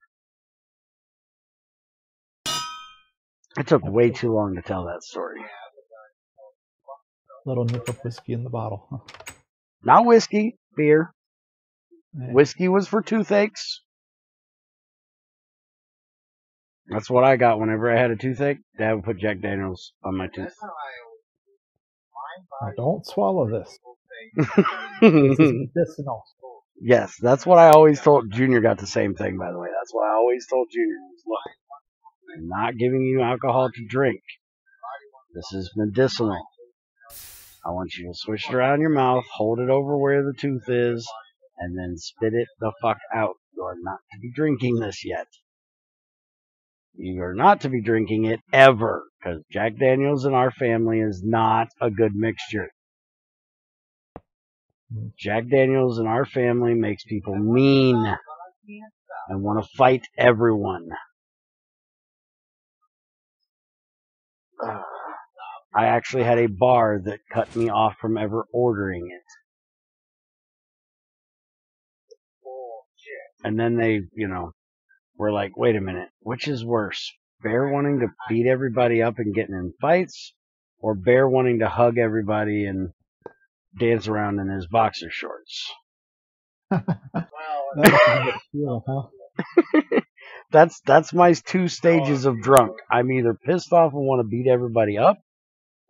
It took way too long to tell that story. Little nip of whiskey in the bottle. Huh? Not whiskey, beer. Yeah. Whiskey was for toothaches. That's what I got whenever I had a toothache. Dad would put Jack Daniels on my tooth. Now don't swallow this. This is medicinal. Yes, that's what I always told Junior. Got the same thing, by the way. That's what I always told Junior. Look, I'm not giving you alcohol to drink. This is medicinal. I want you to swish it around your mouth, hold it over where the tooth is, and then spit it the fuck out. You are not to be drinking this yet. You are not to be drinking it ever, because Jack Daniels in our family is not a good mixture. Jack Daniels in our family makes people mean and want to fight everyone. I actually had a bar that cut me off from ever ordering it. And then they, were like, wait a minute, which is worse? Bear wanting to beat everybody up and getting in fights, or Bear wanting to hug everybody and dance around in his boxer shorts? That's my 2 stages of drunk. I'm either pissed off and want to beat everybody up,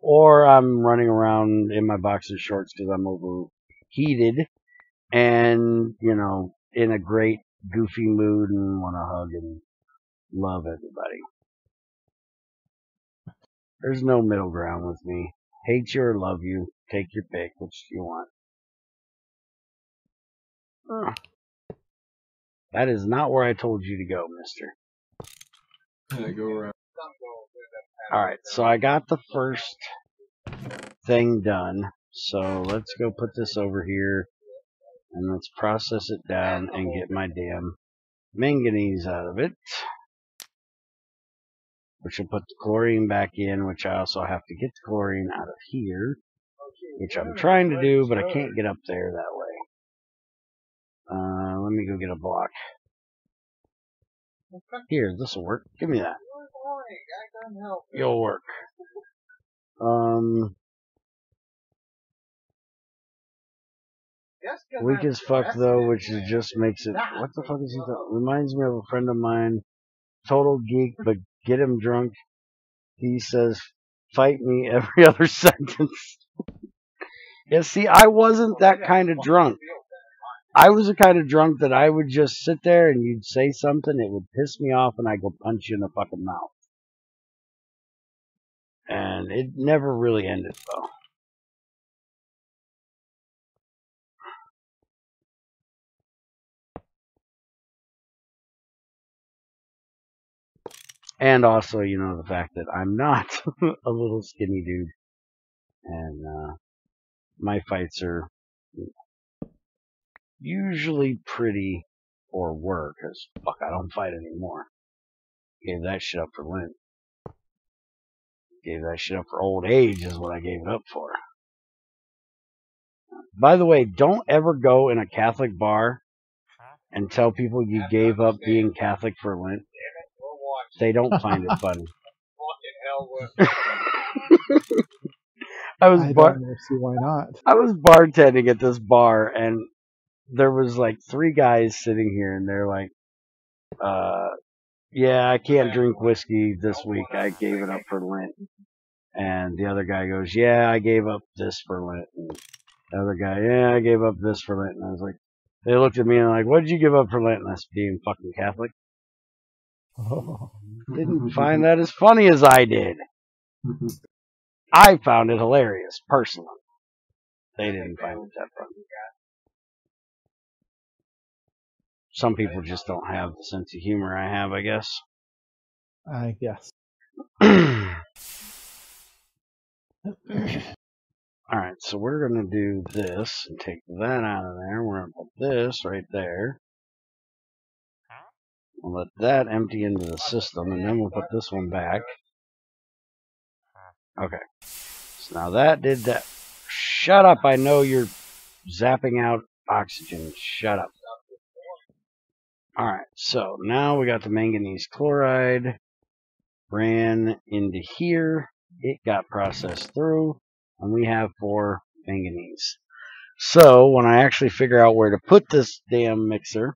or I'm running around in my boxer shorts because I'm overheated and, in a great goofy mood and want to hug and love everybody. There's no middle ground with me. Hate you or love you. Take your pick. Which do you want? That is not where I told you to go, mister. Yeah, go around. Alright, so I got the first thing done. So let's go put this over here. And let's process it down and get my damn manganese out of it. Which will put the chlorine back in, which I also have to get the chlorine out of here. Which I'm trying to do, but I can't get up there that way. Let me go get a block. Here, this'll work. Give me that. You'll work. Weak as fuck though, which is just makes it. What the fuck is he talking? Reminds me of a friend of mine. Total geek, but get him drunk. He says, "Fight me" every other sentence. Yeah, see, I wasn't that kind of drunk. I was the kind of drunk that I would just sit there and you'd say something, it would piss me off, and I'd go punch you in the fucking mouth. And it never really ended, though. And also, the fact that I'm not a little skinny dude. And my fights are usually pretty, or were, because fuck, I don't fight anymore. Gave that shit up for Lent. Gave that shit up for old age is what I gave it up for. By the way, don't ever go in a Catholic bar and tell people you gave up being Catholic for Lent, they don't find it funny. I don't see why not. I was bartending at this bar, and there was like 3 guys sitting here, and they're like, yeah, I can't drink whiskey this week. I gave it up for Lent. And the other guy goes, yeah, I gave up this for Lent. And the other guy, yeah, I gave up this for Lent. And I was like, they looked at me and like, what did you give up for Lent? And I said, being fucking Catholic. Oh. Didn't find that as funny as I did. I found it hilarious, personally. They didn't find it that funny. Some people just don't have the sense of humor I have, I guess. I guess. Alright, so we're going to do this and take that out of there. We're going to put this right there. We'll let that empty into the system, and then we'll put this one back. Okay. So now that did that. Shut up, I know you're zapping out oxygen. Shut up. Alright, so now we got the manganese chloride. Ran into here. It got processed through. And we have 4 manganese. So, when I actually figure out where to put this damn mixer,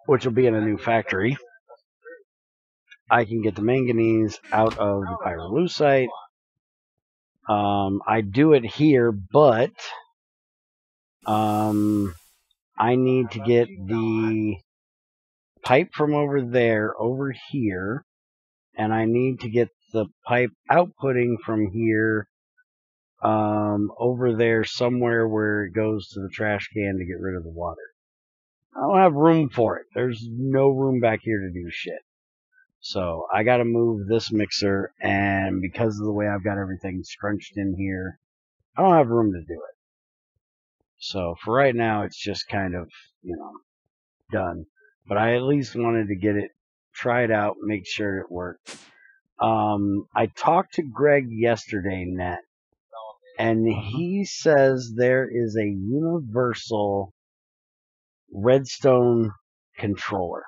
which will be in a new factory, I can get the manganese out of the pyrolusite. I do it here, but I need to get the pipe from over there over here, and I need to get the pipe outputting from here over there somewhere where it goes to the trash can to get rid of the water. I don't have room for it. There's no room back here to do shit. So I gotta move this mixer, and because of the way I've got everything scrunched in here, I don't have room to do it. So for right now, it's just kind of, done. But I at least wanted to get it, try it out, make sure it worked. I talked to Greg yesterday, Net, and he says there is a universal redstone controller.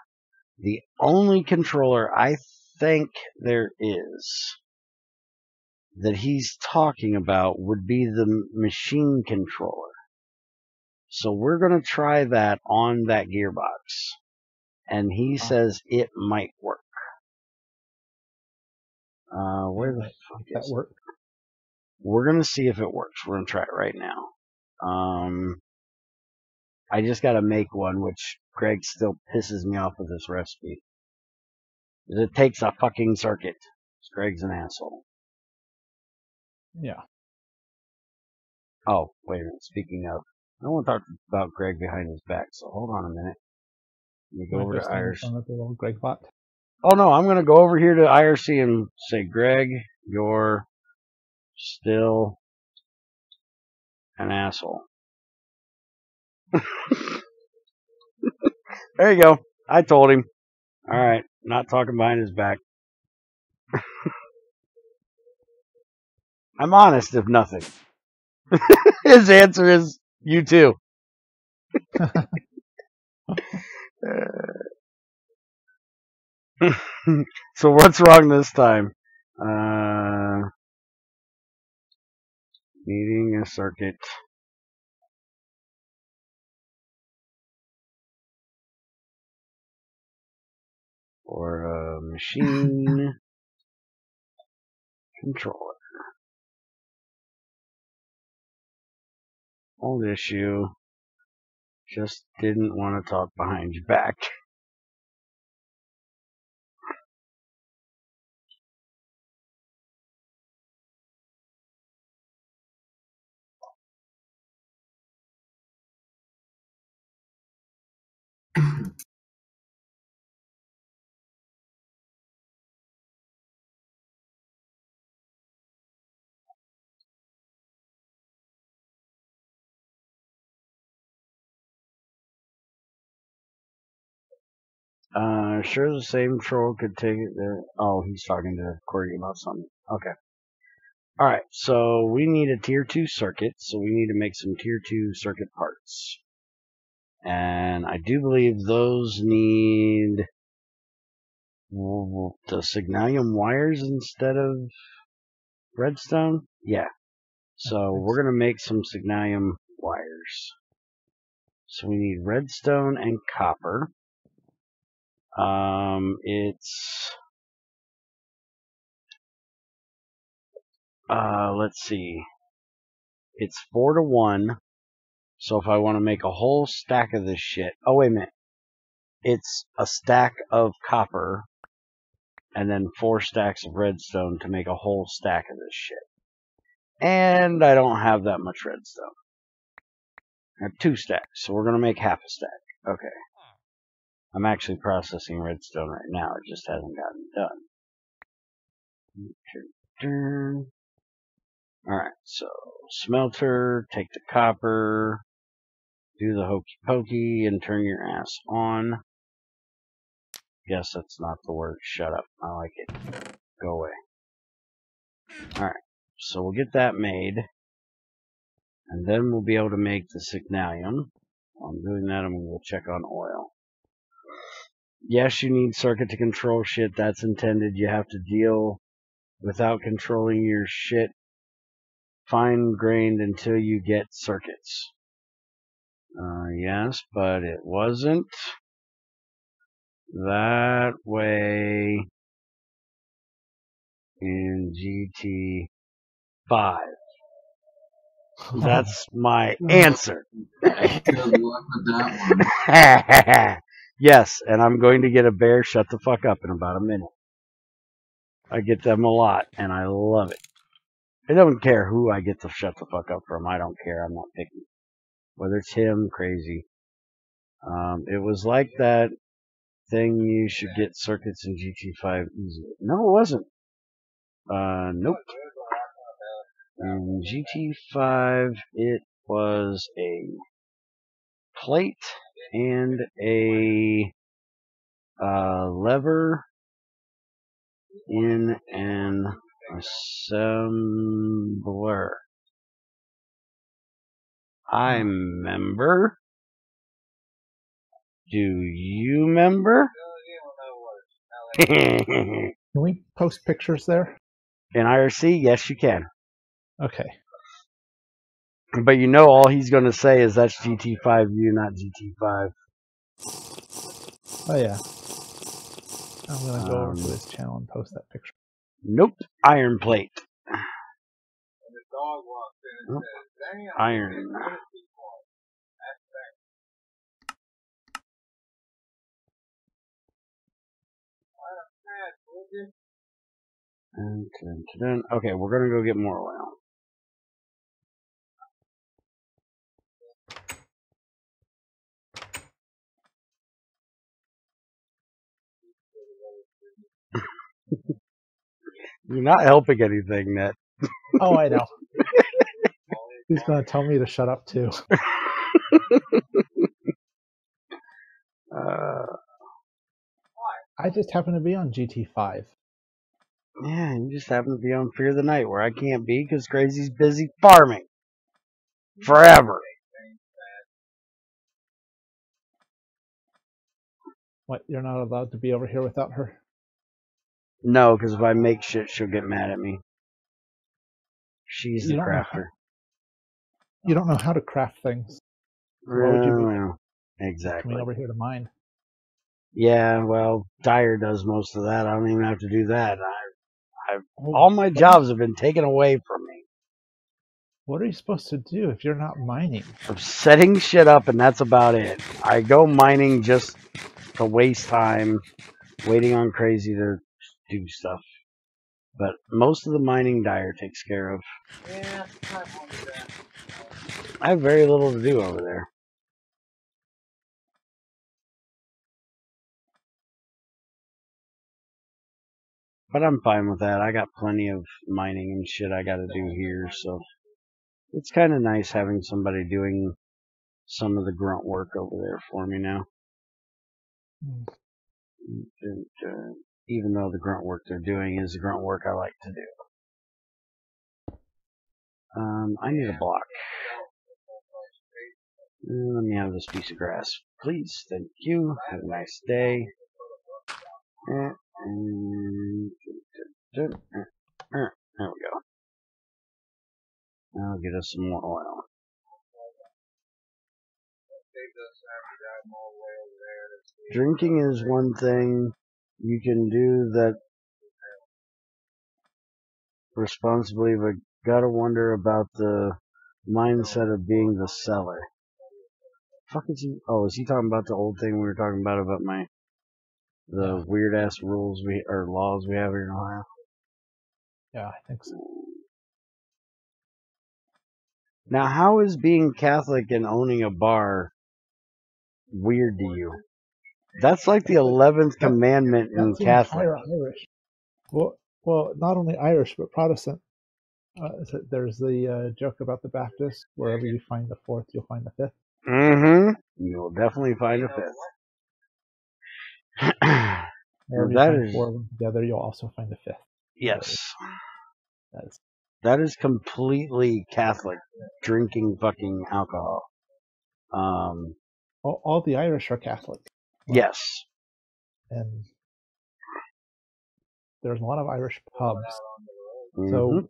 The only controller I think there is that he's talking about would be the machine controller. So we're going to try that on that gearbox. And he says it might work. Where the fuck is that work? We're going to see if it works. We're going to try it right now. I just got to make one, which Greg still pisses me off with this recipe. It takes a fucking circuit. Greg's an asshole. Yeah. Oh, wait a minute. Speaking of, I don't want to talk about Greg behind his back, so hold on a minute. Let me go over to IRC. Greg bot. Oh no, I'm going to go over here to IRC and say, Greg, you're still an asshole. There you go. I told him. Alright, not talking behind his back. I'm honest, if nothing. His answer is, you too. So what's wrong this time? Needing a circuit. Or a machine controller. Old issue. Just didn't want to talk behind your back. Sure the same troll could take it there. Oh, he's talking to Corey about something. Okay. Alright, so we need a tier 2 circuit, so we need to make some tier 2 circuit parts. And I do believe those need the Signalium wires instead of redstone. Yeah. So we're going to make some Signalium wires. So we need redstone and copper. Let's see. It's 4-to-1. So if I want to make a whole stack of this shit. Oh, wait a minute. It's a stack of copper and then 4 stacks of redstone to make a whole stack of this shit. And I don't have that much redstone. I have 2 stacks, so we're going to make half a stack. Okay. I'm actually processing redstone right now. It just hasn't gotten done. Alright, so smelter, take the copper, do the hokey pokey, and turn your ass on. Guess that's not the word. Shut up. I like it. Go away. Alright, so we'll get that made. And then we'll be able to make the Signalium. While I'm doing that, I'm going to go check on oil. Yes, you need circuit to control shit. That's intended. You have to deal without controlling your shit fine-grained until you get circuits. Yes, but it wasn't that way in GT5. That's my answer. Good luck with that one. Yes, and I'm going to get a bear shut the fuck up in about a minute. I get them a lot, and I love it. I don't care who I get to shut the fuck up from. I don't care. I'm not picky. Whether it's him, crazy. It was like that thing you should get circuits in GT5 easily. No, it wasn't. Nope. In GT5, it was a plate and a lever in an assembler. I remember. Do you remember? Can we post pictures there? In IRC? Yes, you can. Okay. But you know all he's going to say is that's GT5U, not GT5. Oh, yeah. I'm going to go over to his channel and post that picture. Nope. Iron plate. Nope. Iron. Okay, we're going to go get more oil. You're not helping anything, Ned. Oh, I know. He's going to tell me to shut up, too. I just happen to be on GT5. Yeah, you just happen to be on Fear the Night, where I can't be because Crazy's busy farming. Forever. What, you're not allowed to be over here without her? No, because if I make shit, she'll get mad at me. She's the crafter. You don't know how to craft things. Why would you be exactly coming over here to mine? Yeah, well, Dyer does most of that. I don't even have to do that. All my jobs have been taken away from me. What are you supposed to do if you're not mining? I'm setting shit up, and that's about it. I go mining just to waste time, waiting on Crazy to do stuff. But most of the mining Dyer takes care of. Yeah, I have very little to do over there. But I'm fine with that. I got plenty of mining and shit I gotta do here, so it's kind of nice having somebody doing some of the grunt work over there for me now. And, even though the grunt work they're doing is the grunt work I like to do. I need a block. Let me have this piece of grass, please. Thank you. Have a nice day. There we go. I'll get us some more oil. Drinking is one thing you can do that responsibly, but gotta wonder about the mindset of being the seller. Fuck is he? Oh, is he talking about the old thing we were talking about the weird ass rules or laws we have here in Ohio? Yeah, I think so. Now, how is being Catholic and owning a bar weird to you? That's like the 11th commandment in That's the Catholic. entire Irish. Well, not only Irish but Protestant. There's the joke about the Baptist. Wherever you find the fourth, you'll find the fifth. Mm-hmm. You'll definitely find a fifth. Wherever you find four of them together, you'll also find a fifth. Yes. That is completely Catholic, drinking fucking alcohol. All the Irish are Catholic. Yes. And there's a lot of Irish pubs. Mm-hmm. So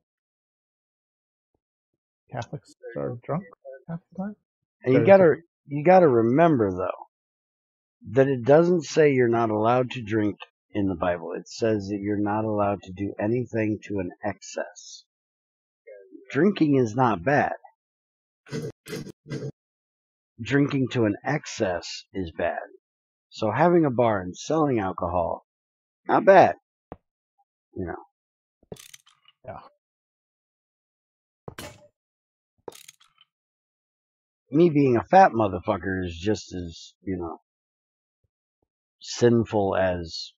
Catholics are drunk half the time. And you gotta remember though that it doesn't say you're not allowed to drink in the Bible. It says that you're not allowed to do anything to an excess. Drinking is not bad. Drinking to an excess is bad. So having a bar and selling alcohol, not bad. You know. Yeah. Me being a fat motherfucker is just as, sinful as,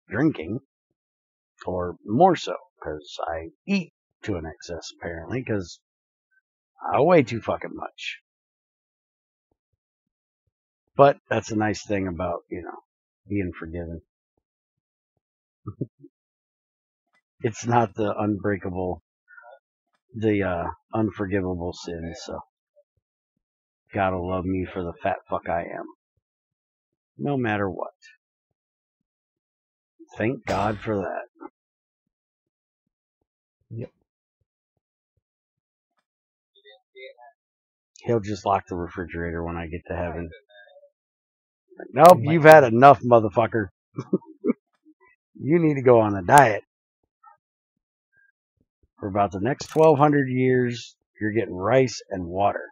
drinking. Or more so, because I eat to an excess, apparently, because I weigh too fucking much. But that's a nice thing about, being forgiven. It's not the unforgivable sin, so gotta love me for the fat fuck I am. No matter what. Thank God for that. Yep. He'll just lock the refrigerator when I get to heaven. Nope, you've had enough, motherfucker. You need to go on a diet. For about the next 1,200 years, you're getting rice and water.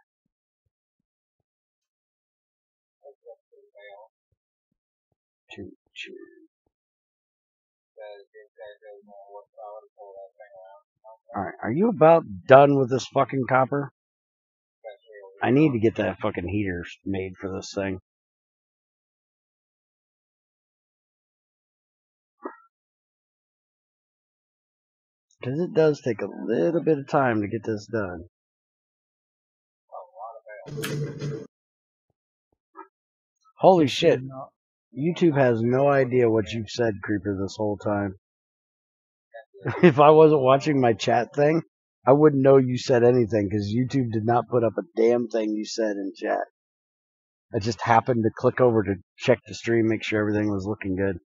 Alright, are you about done with this fucking copper? I need to get that fucking heater made for this thing. Because it does take a little bit of time to get this done. Holy shit. YouTube has no idea what you've said, Creeper, this whole time. If I wasn't watching my chat thing, I wouldn't know you said anything because YouTube did not put up a damn thing you said in chat. I just happened to click over to check the stream, make sure everything was looking good.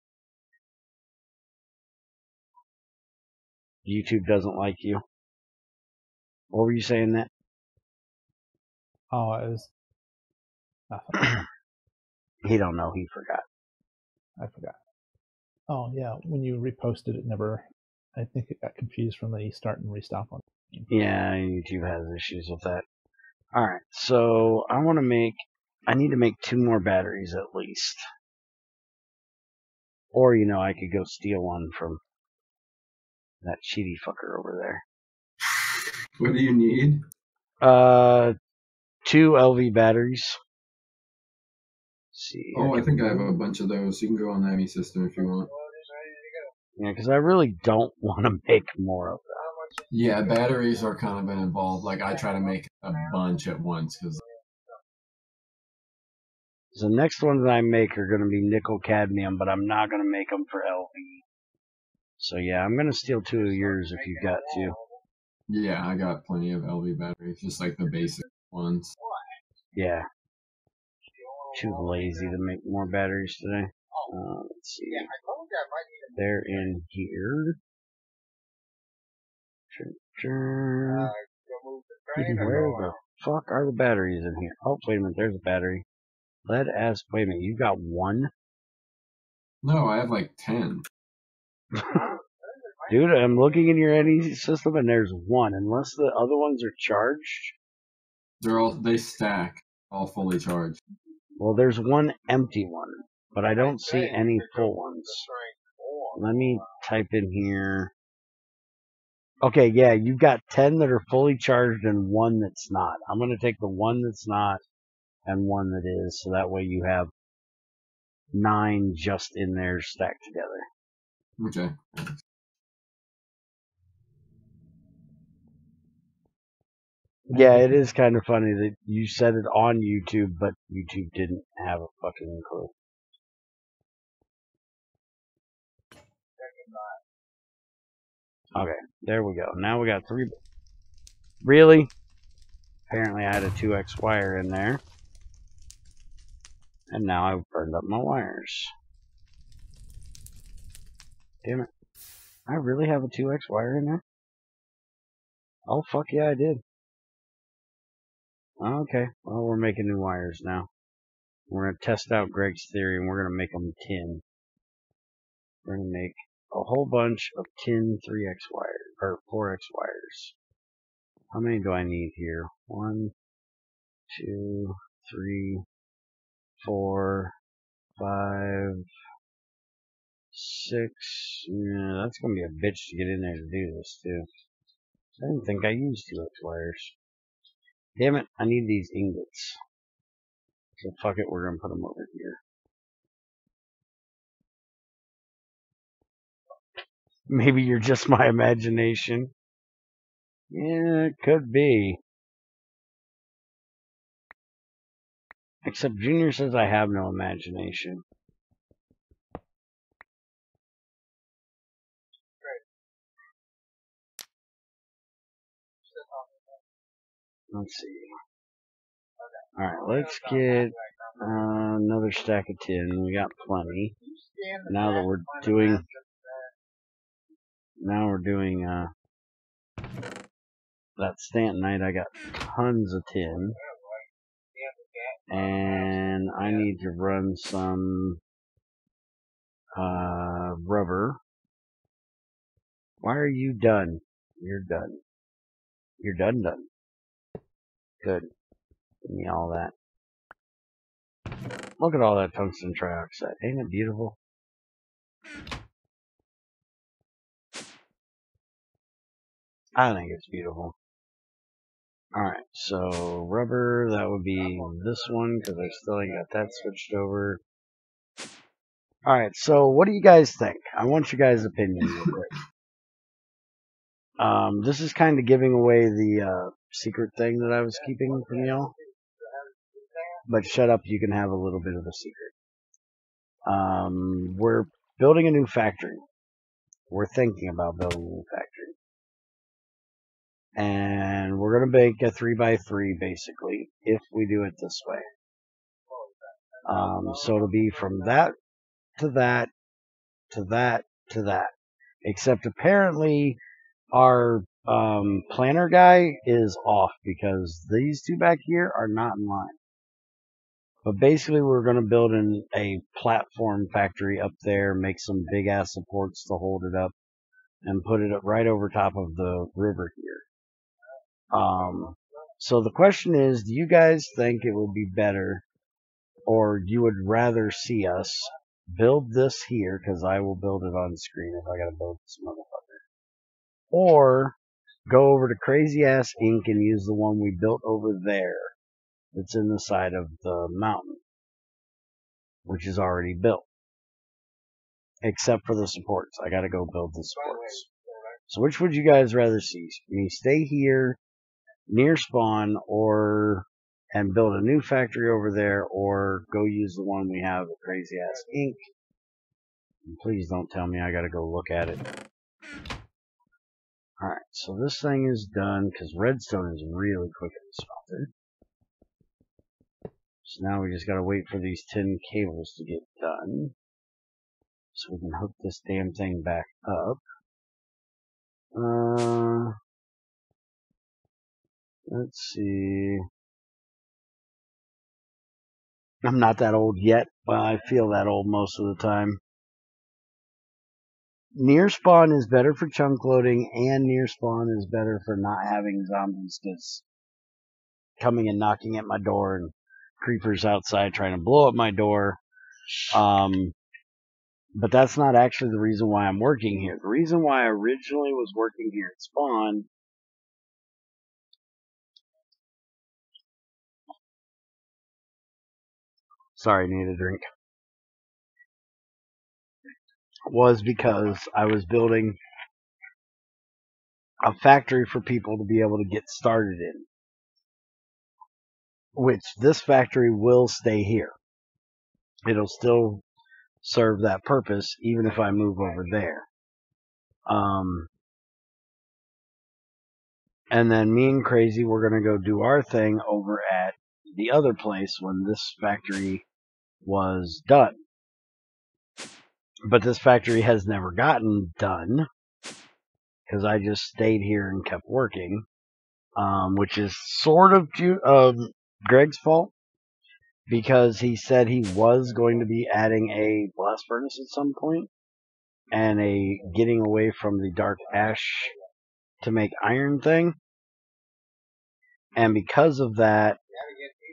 YouTube doesn't like you. What were you saying, Nat? Oh, it was nothing. He don't know. He forgot. I forgot. Oh, yeah. When you reposted it, I think it got confused from the start and restop on. Yeah, YouTube has issues with that. Alright, so I need to make 2 more batteries at least. Or, I could go steal one from that cheaty fucker over there. What do you need? 2 LV batteries. Let's see. Oh, I think I have a bunch of those. You can go on the ME system if you want. Yeah, because I really don't want to make more of them. Yeah, batteries are kind of involved. Like, I try to make a bunch at once because the next ones that I make are going to be nickel cadmium, but I'm not going to make them for LV. So yeah, I'm going to steal 2 of yours if you've got 2. Yeah, I got plenty of LV batteries, just like the basic ones. Yeah. Too lazy to make more batteries today. Let's see. They're in here. Where the fuck are the batteries in here? Oh, wait a minute. There's a battery. Lead acid. Wait a minute. You got one? No, I have like 10. Dude, I'm looking in your energy system and there's one. Unless the other ones are charged. They stack, all fully charged. Well, there's one empty one, but I don't see any full ones. Let me type in here. Okay, yeah, you've got 10 that are fully charged and one that's not. I'm going to take the one that's not and one that is, so that way you have 9 just in there stacked together. Okay. Yeah, it is kind of funny that you said it on YouTube, but YouTube didn't have a fucking clue. Okay, there we go. Now we got 3. Really? Apparently I had a 2x wire in there. And now I've burned up my wires. Damn it. I really have a 2x wire in there? Oh, fuck yeah, I did. Okay, well, we're making new wires now. We're going to test out Greg's theory, and we're going to make them tin. We're going to make a whole bunch of tin 3x wires, or 4x wires. How many do I need here? 1, 2, 3, 4, 5, 6. Yeah, that's going to be a bitch to get in there to do this, too. I didn't think I used 2x wires. Damn it, I need these ingots. So fuck it, we're going to put them over here. Maybe you're just my imagination. Yeah, it could be. Except Junior says I have no imagination. Let's see. Alright, let's get another stack of tin. We got plenty. Now that we're doing that Stantonite, I got tons of tin. And I need to run some rubber. Why are you done? You're done. You're done. Good. Give me all that. Look at all that tungsten trioxide. Ain't it beautiful? I think it's beautiful. Alright, so rubber, that would be this one, because I still ain't got that switched over. Alright, so what do you guys think? I want your guys' opinion real quick. This is kind of giving away the secret thing that I was keeping from y'all. But shut up, you can have a little bit of a secret. We're building a new factory. We're thinking about building a new factory. And we're going to make a 3x3 basically, if we do it this way. So it'll be from that to that to that to that. Except apparently our planner guy is off because these two back here are not in line. But basically we're going to build a platform factory up there, make some big ass supports to hold it up, and put it up right over top of the river here. So the question is, do you guys think it would be better, or you would rather see us build this here, because I will build it on screen if I gotta build this motherfucker, or go over to Crazy Ass Inc. and use the one we built over there that's in the side of the mountain, which is already built, except for the supports. I gotta go build the supports. So which would you guys rather see? Me stay here near spawn, and build a new factory over there, or go use the one we have at Crazy Ass Inc. And please don't tell me I gotta go look at it. Alright, so this thing is done, because redstone is really quick at the smelter. So now we just gotta wait for these 10 cables to get done. So we can hook this damn thing back up. Let's see. I'm not that old yet, but I feel that old most of the time. Near spawn is better for chunk loading, and near spawn is better for not having zombies because coming and knocking at my door and creepers outside trying to blow up my door. But that's not actually the reason why I'm working here. The reason why I originally was working here at spawn sorry, need a drink, was because I was building a factory for people to be able to get started in. Which this factory will stay here. It'll still serve that purpose even if I move over there. And then me and Crazy, we're going to go do our thing over at the other place when this factory was done. But this factory has never gotten done because I just stayed here and kept working, which is sort of Greg's fault because he said he was going to be adding a blast furnace at some point and a getting away from the dark ash to make iron thing. And because of that,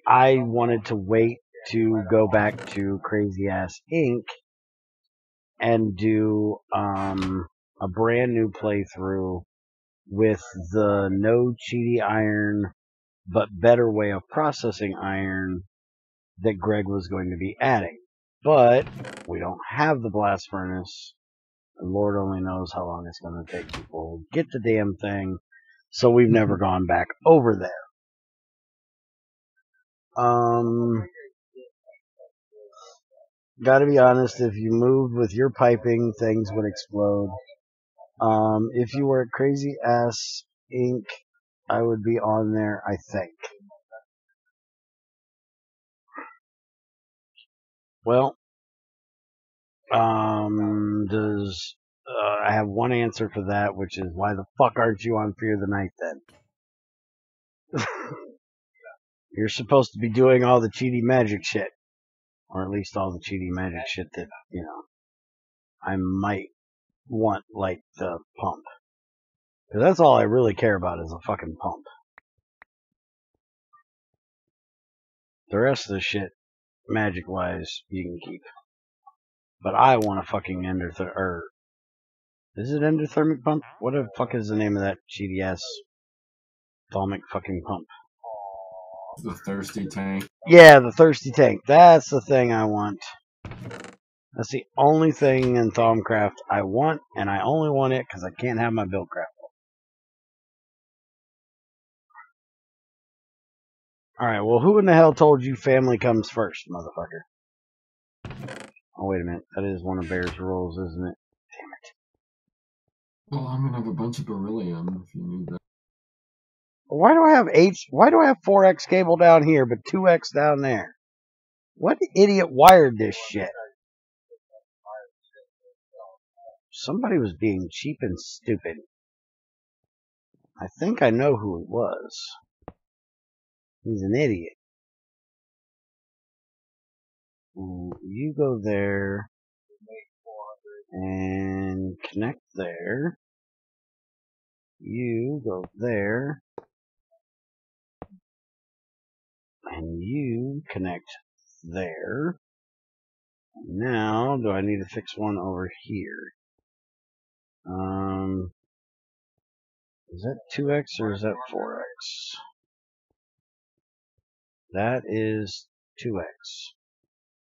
I wanted to wait to go back to Crazy Ass Inc. and do a brand new playthrough with the no cheaty iron but better way of processing iron that Greg was going to be adding. But we don't have the blast furnace. And Lord only knows how long it's going to take people to get the damn thing. So we've never gone back over there. Gotta be honest, if you moved with your piping, things would explode. If you were at Crazy Ass Inc., I would be on there, I think. Well, I have one answer for that, which is why the fuck aren't you on Fear the Night then? You're supposed to be doing all the cheaty magic shit. Or at least all the cheaty magic shit that, you know, I might want, like the pump. Because that's all I really care about is a fucking pump. The rest of the shit, magic-wise, you can keep. But I want a fucking is it endothermic pump? What the fuck is the name of that cheaty-ass thalmic fucking pump? The thirsty tank. Yeah, the thirsty tank. That's the thing I want. That's the only thing in Thaumcraft I want, and I only want it because I can't have my Buildcraft. Alright, well, who in the hell told you family comes first, motherfucker? Oh, wait a minute. That is one of Bear's rules, isn't it? Damn it. Well, I'm gonna have a bunch of beryllium if you need that. Why do I have 4X cable down here, but 2X down there? What idiot wired this shit? Somebody was being cheap and stupid. I think I know who it was. He's an idiot. You go there and connect there. You go there and you connect there. Now, do I need to fix one over here? Is that 2X or is that 4X? That is 2X.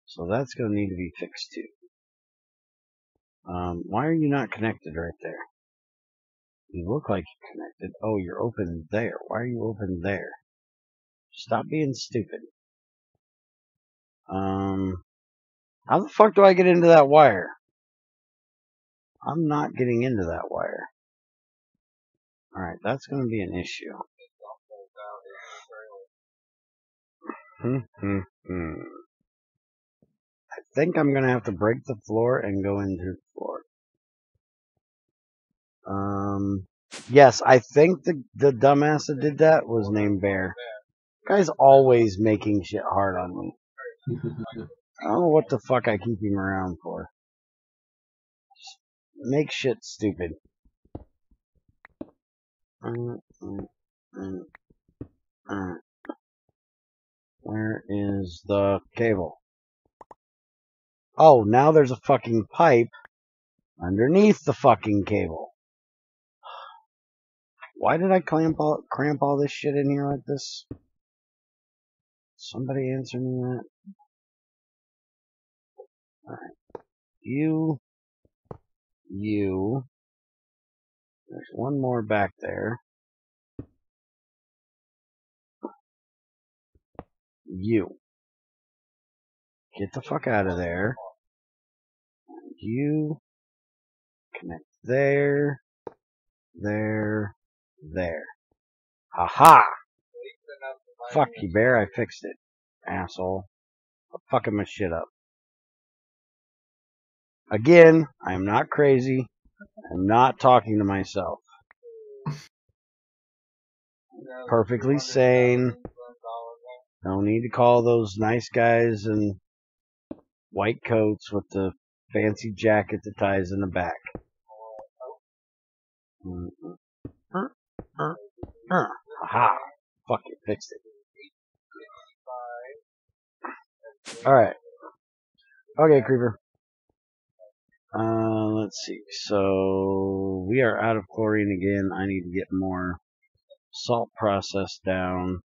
So that's going to need to be fixed too. Why are you not connected right there? You look like you're connected. Oh, you're open there. Why are you open there? Stop being stupid. How the fuck do I get into that wire? I'm not getting into that wire. Alright, that's going to be an issue. I think I'm gonna have to break the floor and go into the floor. Yes, I think the dumbass that did that was named Bear. Guy's always making shit hard on me. I don't know what the fuck I keep him around for. Just make shit stupid. Where is the cable? Oh, now there's a fucking pipe underneath the fucking cable. Why did I cramp all this shit in here like this? Somebody answer me that. Alright. You. There's one more back there. You. Get the fuck out of there. And you. Connect there. There. Haha! Fuck you, Bear. I fixed it. Asshole. I'm fucking my shit up. Again, I am not crazy. I'm not talking to myself. Perfectly sane. No need to call those nice guys in white coats with the fancy jacket that ties in the back. Haha. Fuck it. Fixed it. Alright. Okay, Creeper. Let's see. So, we are out of chlorine again. I need to get more salt processed down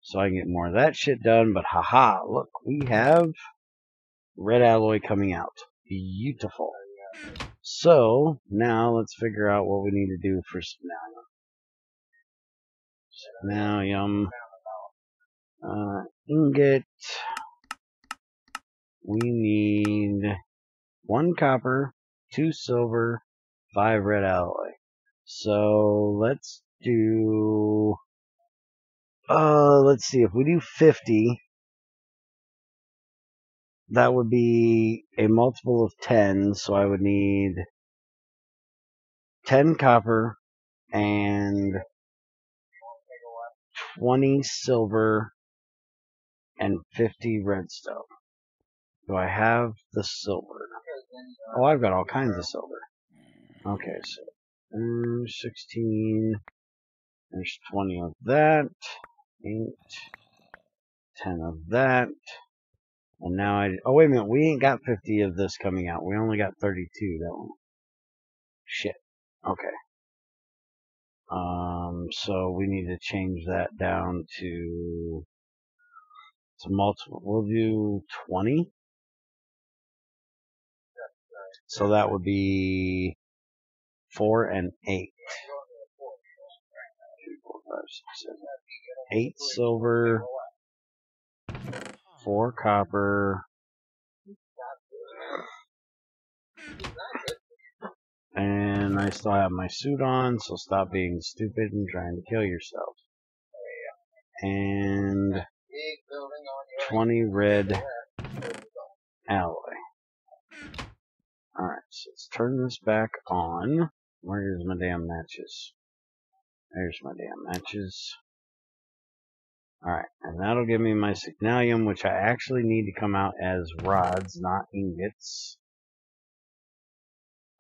so I can get more of that shit done. But haha, look, we have red alloy coming out. Beautiful. So, now let's figure out what we need to do for Spinalium. Ingot. We need 1 copper, 2 silver, 5 red alloy. So, let's do... let's see, if we do 50, that would be a multiple of 10, so I would need 10 copper and 20 silver and 50 redstone. Do I have the silver? Oh, I've got all kinds of silver. Okay, so 16, there's 20 of that, 8, 10 of that, and now oh wait a minute, we ain't got 50 of this coming out, we only got 32, don't we? Shit. Okay. So we need to change that down to multiple. We'll do 20. So that would be 4 and 8. 2, 4, 5, 6, 7. 8 silver, 4 copper, and I still have my suit on, so stop being stupid and trying to kill yourself. And 20 red alloy. Alright, so let's turn this back on. Where's my damn matches? There's my damn matches. Alright, and that'll give me my signalium, which I actually need to come out as rods, not ingots.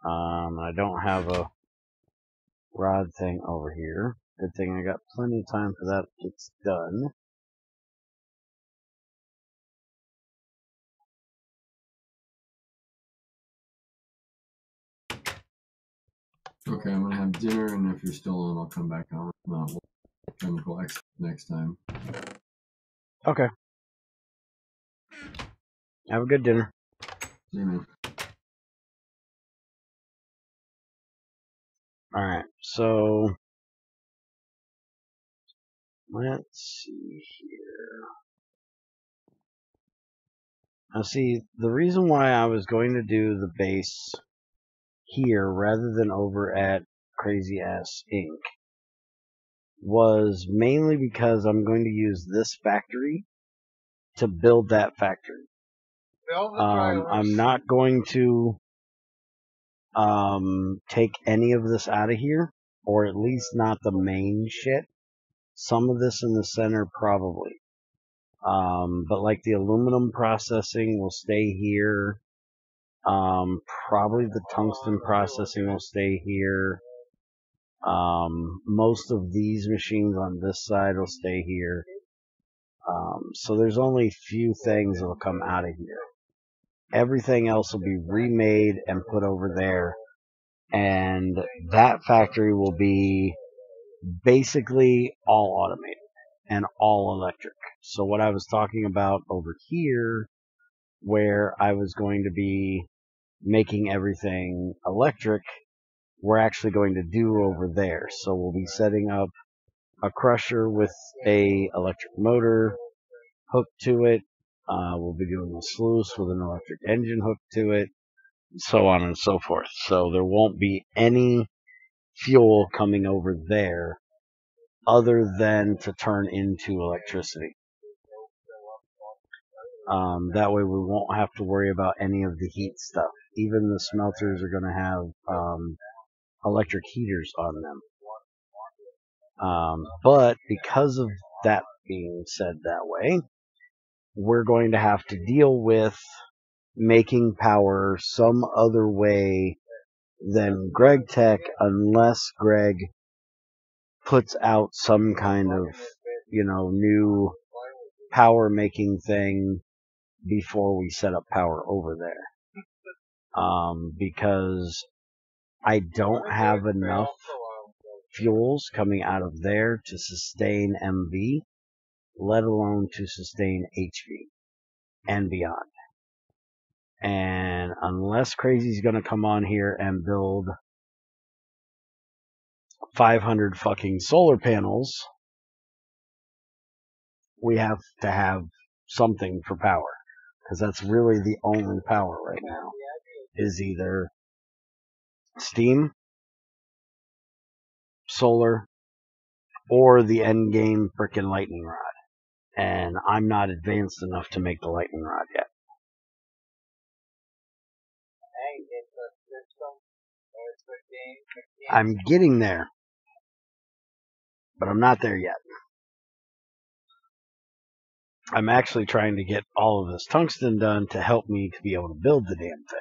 I don't have a rod thing over here. Good thing I got plenty of time for that gets done. Okay, I'm gonna have dinner, and if you're still on, I'll come back on. No, we'll chemical X next time. Okay. Have a good dinner. See you, man. Alright, so let's see here. Now see, the reason why I was going to do the base here rather than over at Crazy Ass Inc. was mainly because I'm going to use this factory to build that factory. I'm not going to take any of this out of here, or at least not the main shit. Some of this in the center probably. But like the aluminum processing will stay here. Probably the tungsten processing will stay here. Most of these machines on this side will stay here. So there's only few things that will come out of here. Everything else will be remade and put over there. And that factory will be basically all automated and all electric. So what I was talking about over here, where I was going to be making everything electric, we're actually going to do over there. So we'll be setting up a crusher with a electric motor hooked to it. We'll be doing a sluice with an electric engine hooked to it, so on and so forth. So there won't be any fuel coming over there other than to turn into electricity. That way we won't have to worry about any of the heat stuff. Even the smelters are going to have electric heaters on them. But because of that being said that way, we're going to have to deal with making power some other way than GregTech, unless Greg puts out some kind of, new power making thing before we set up power over there. Because I don't have enough fuels coming out of there to sustain MV, let alone to sustain HV and beyond. And unless Crazy's going to come on here and build 500 fucking solar panels, we have to have something for power. Because that's really the only power right now, is either steam, solar, or the end game frickin' lightning rod. And I'm not advanced enough to make the lightning rod yet. I'm getting there, but I'm not there yet. I'm actually trying to get all of this tungsten done to help me to be able to build the damn thing.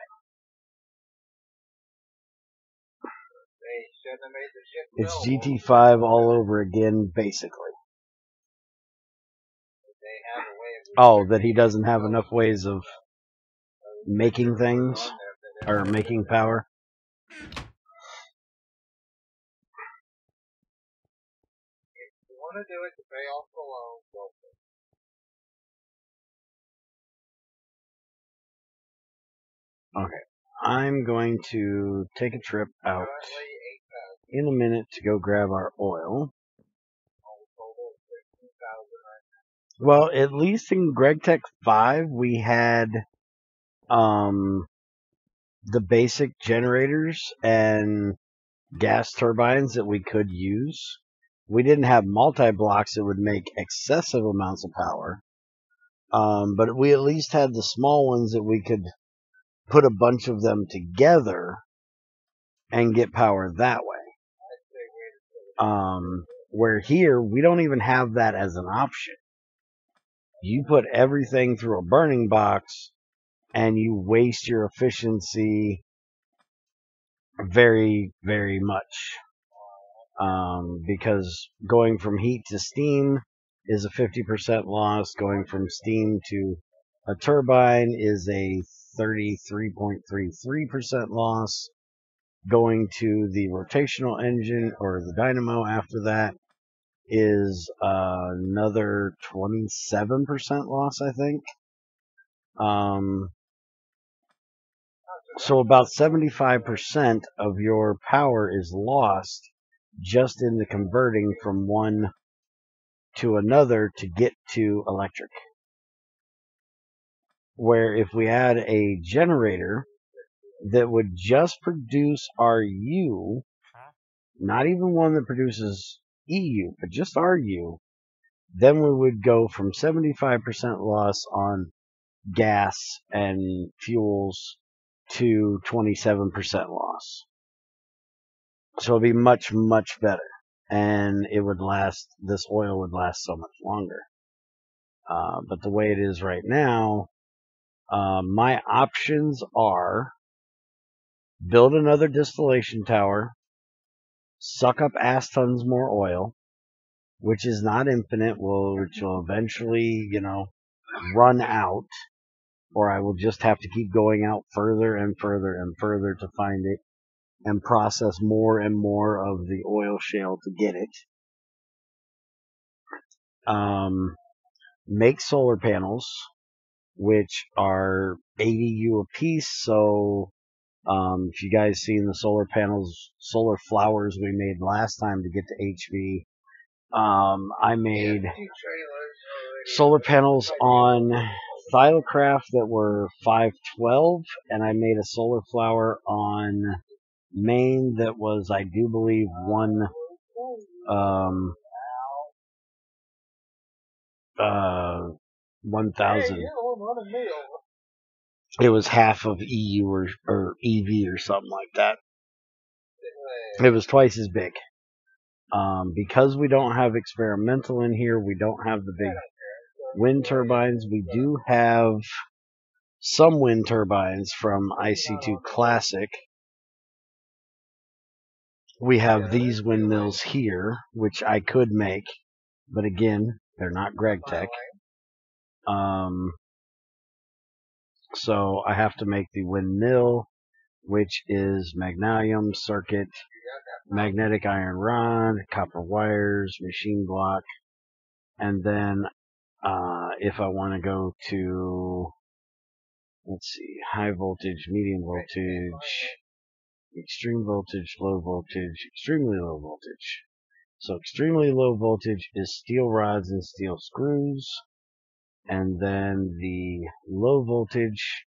It's GT5 all over again, basically. Oh, that he doesn't have enough ways of making things, or making power. Okay, I'm going to take a trip out in a minute to go grab our oil. Well, at least in GregTech 5, we had the basic generators and gas turbines that we could use. We didn't have multi-blocks that would make excessive amounts of power. But we at least had the small ones that we could put a bunch of them together and get power that way. Where here, we don't even have that as an option. You put everything through a burning box and you waste your efficiency very, very much. Because going from heat to steam is a 50% loss. Going from steam to a turbine is a 33.33% loss. Going to the rotational engine or the dynamo after that is another 27% loss, I think. So about 75% of your power is lost just in the converting from one to another to get to electric. Where if we had a generator that would just produce RU, not even one that produces EU, but just RU, then we would go from 75% loss on gas and fuels to 27% loss. So it'd be much, much better. And it would last, this oil would last so much longer. But the way it is right now, my options are build another distillation tower, suck up ass tons more oil, which is not infinite, which will eventually, run out, or I will just have to keep going out further and further and further to find it and process more and more of the oil shale to get it. Make solar panels, which are 80 U a piece. So, if you guys seen the solar panels, solar flowers we made last time to get to HV, I made solar panels on Thylacraft that were 512, and I made a solar flower on Maine that was, I do believe, 1,000. It was half of EU or EV or something like that. It was twice as big. Because we don't have experimental in here, we don't have the big wind turbines. We do have some wind turbines from IC2 Classic. We have these windmills here, which I could make, but again, they're not GregTech. So I have to make the windmill, which is magnesium circuit, magnetic iron rod, copper wires, machine block, and then if I want to go to, let's see, high voltage, medium voltage, extreme voltage, low voltage, extremely low voltage. So extremely low voltage is steel rods and steel screws, and then the low voltage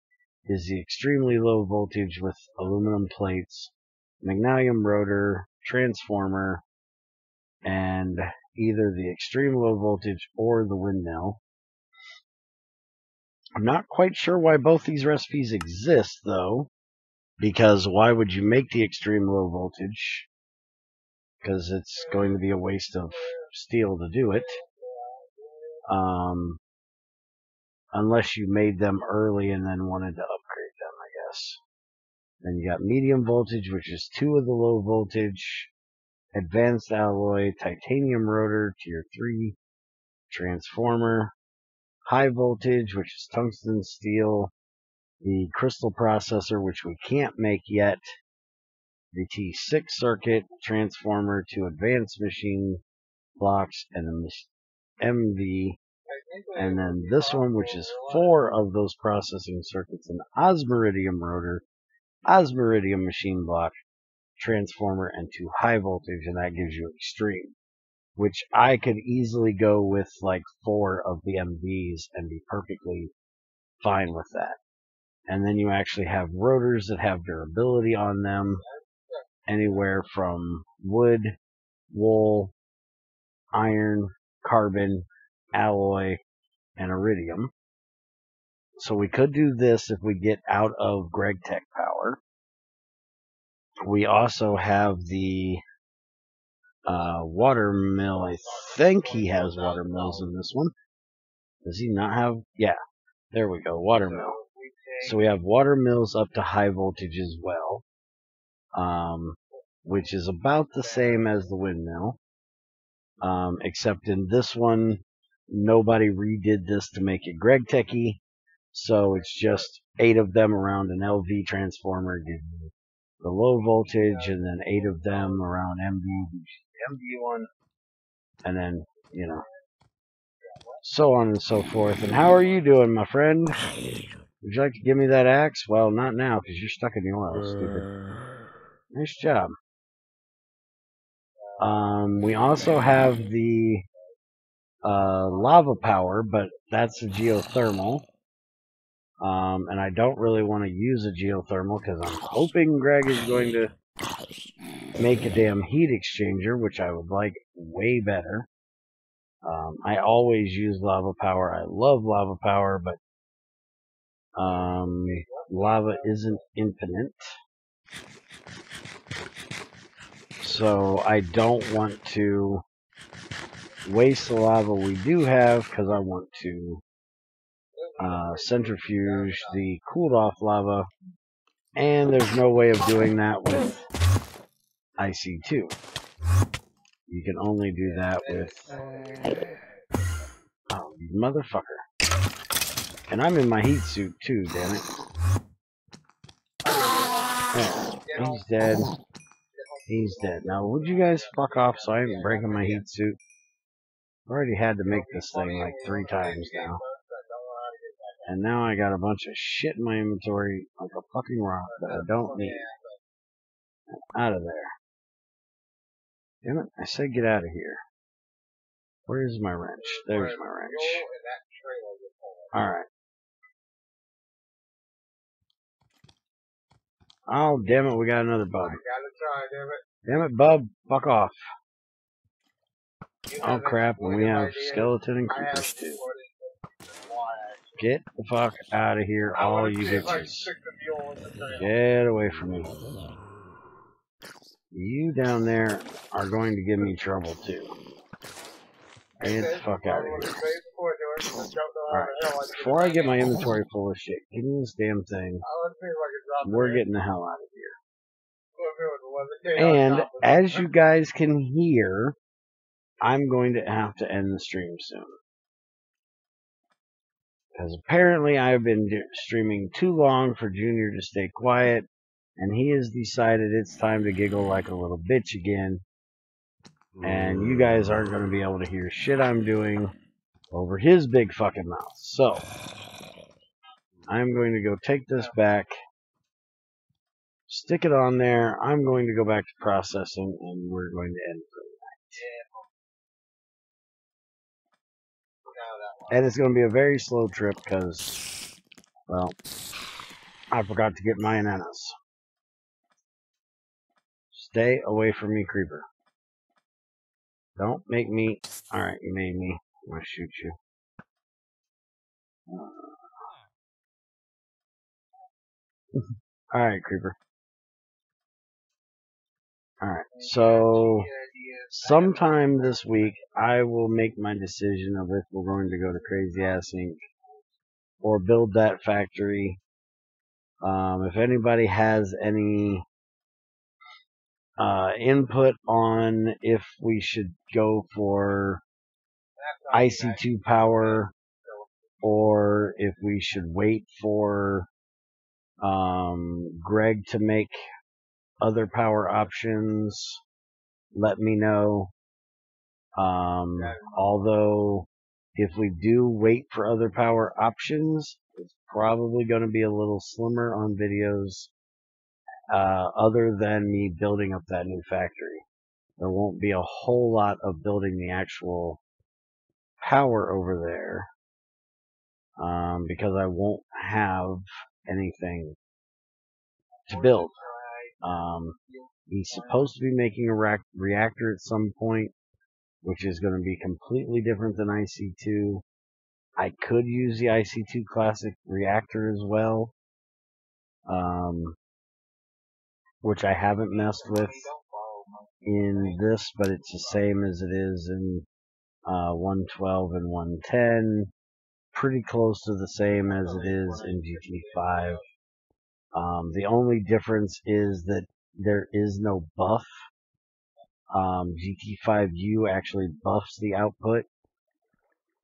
is the extremely low voltage with aluminum plates, magnesium rotor, transformer, and either the extreme low voltage or the windmill. I'm not quite sure why both these recipes exist, though, because why would you make the extreme low voltage? Because it's going to be a waste of steel to do it. Unless you made them early and then wanted to upgrade them, I guess. Then you got medium voltage, which is 2 of the low voltage, advanced alloy, titanium rotor, tier 3, transformer, high voltage, which is tungsten steel, the crystal processor, which we can't make yet, the GT6 circuit, transformer, 2 advanced machine blocks, and the MV, and then this one, which is 4 of those processing circuits, an osmiridium rotor, osmiridium machine block, transformer, and 2 high voltage, and that gives you extreme, which I could easily go with like 4 of the MVs and be perfectly fine with that. And then you actually have rotors that have durability on them, anywhere from wood, wool, iron, carbon, alloy, and iridium. So we could do this if we get out of GregTech power. We also have the water mill. I think he has water mills in this one. Does he not have? Yeah, there we go, water mill. So we have water mills up to high voltage as well, which is about the same as the windmill, except in this one, nobody redid this to make it GregTech-y, so it's just 8 of them around an LV transformer, give you the low voltage, and then 8 of them around MV, the MV one, and then, so on and so forth. And how are you doing, my friend? Would you like to give me that axe? Well, not now, because you're stuck in the oil, stupid. Nice job. We also have the lava power, but that's a geothermal. And I don't really want to use a geothermal, because I'm hoping Greg is going to make a damn heat exchanger, which I would like way better. I always use lava power. I love lava power, but lava isn't infinite. So I don't want to waste the lava we do have because I want to centrifuge the cooled off lava, and there's no way of doing that with IC2. You can only do that with... Oh, you motherfucker. And I'm in my heat suit too, damn it. There, he's dead. He's dead. Now, would you guys fuck off so I ain't breaking my heat suit? I already had to make this thing like 3 times now. And now I got a bunch of shit in my inventory like a fucking rock that I don't need. Out of there. Damn it, I said get out of here. Where's my wrench? There's my wrench. Alright. Oh, damn it, we got another bug. Damn it, bub, fuck off. Oh crap, and we have skeleton and creepers too. Get the fuck out of here, all you bitches. Get away from me. You down there are going to give me trouble too. Get the fuck out of here. Alright, before I get my inventory full of shit, give me this damn thing. We're getting the hell out of here. And as you guys can hear, I'm going to have to end the stream soon. Because apparently I've been streaming too long for Junior to stay quiet, and he has decided it's time to giggle like a little bitch again. And you guys aren't going to be able to hear shit I'm doing over his big fucking mouth. So, I'm going to go take this back, stick it on there. I'm going to go back to processing, and we're going to end for the night. And it's going to be a very slow trip because, well, I forgot to get my ananas. Stay away from me, creeper. Don't make me... Alright, you made me. I'm going to shoot you. Alright, creeper. Alright, so... sometime this week, I will make my decision of if we're going to go to Crazy Ass Inc. or build that factory. If anybody has any input on if we should go for IC2 power or if we should wait for Greg to make other power options, let me know. Although if we do wait for other power options, it's probably going to be a little slimmer on videos, other than me building up that new factory. There won't be a whole lot of building the actual power over there, because I won't have anything to build. He's supposed to be making a reactor at some point, which is going to be completely different than IC2. I could use the IC2 classic reactor as well, which I haven't messed with in this, but it's the same as it is in 112 and 110. Pretty close to the same as it is in GT5. The only difference is that there is no buff. GT5U actually buffs the output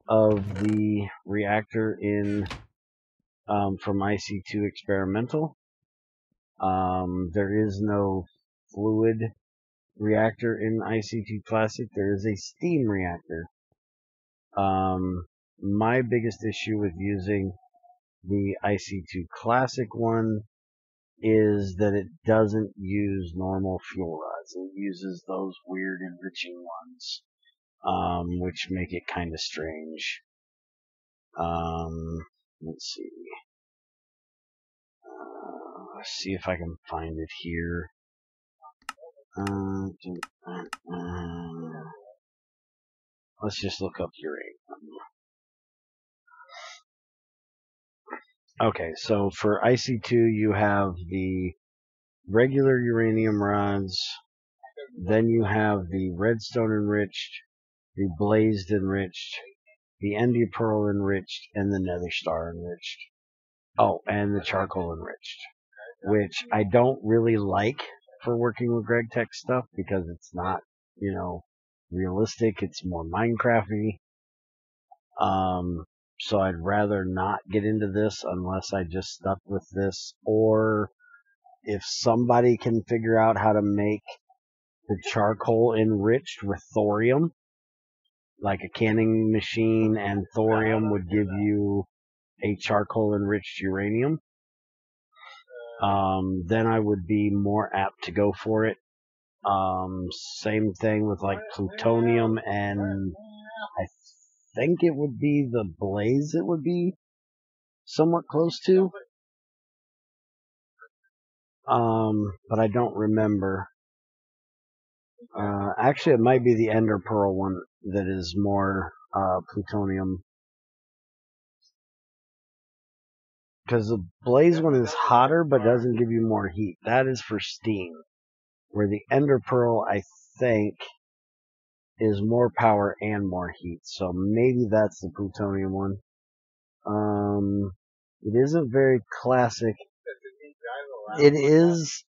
of the reactor in from IC2 experimental. There is no fluid reactor in IC2 classic. There is a steam reactor. My biggest issue with using the IC2 classic one is that it doesn't use normal fuel rods. It uses those weird enriching ones, which make it kind of strange. Let's see. Let's see if I can find it here. let's just look up uranium. Okay, so for IC2 you have the regular uranium rods, then you have the redstone enriched, the blazed enriched, the Endy pearl enriched, and the nether star enriched. Oh, and the charcoal enriched, which I don't really like for working with GregTech stuff because it's not, realistic. It's more Minecraft-y. So I'd rather not get into this unless I just stuck with this, or if somebody can figure out how to make the charcoal enriched with thorium, like a canning machine and thorium would give you a charcoal enriched uranium, then I would be more apt to go for it. Same thing with like plutonium, and I think it would be the blaze it would be somewhat close to. But I don't remember. Actually, it might be the Ender Pearl one that is more plutonium. Because the blaze one is hotter but doesn't give you more heat. That is for steam. Where the Ender Pearl, I think, is more power and more heat. So maybe that's the plutonium one. It isn't very classic. It is,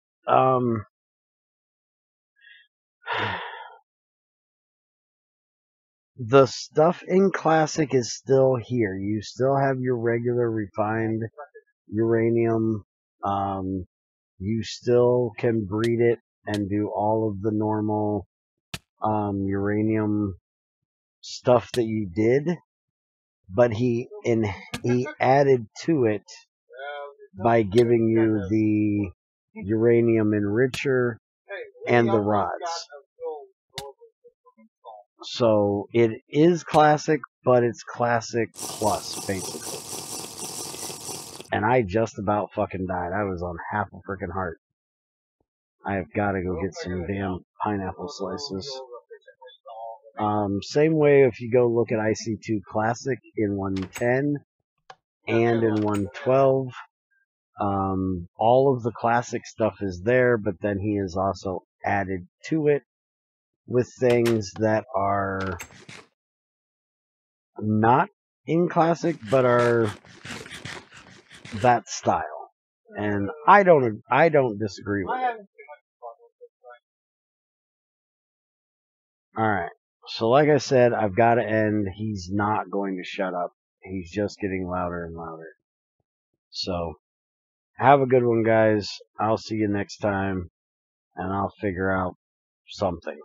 the stuff in classic is still here. You still have your regular refined uranium. You still can breed it and do all of the normal uranium stuff that you did, but he added to it by giving you the uranium enricher and the rods. So it is classic, but it's classic plus, basically. And I just about fucking died. I was on half a freaking heart. I have got to go get some damn pineapple slices. Same way if you go look at IC2 Classic in 110 and in 112, all of the classic stuff is there, but then he has also added to it with things that are not in classic, but are that style. And I don't disagree with it. Alright. So like I said, I've got to end. He's not going to shut up. He's just getting louder and louder. So, have a good one, guys. I'll see you next time, and I'll figure out something.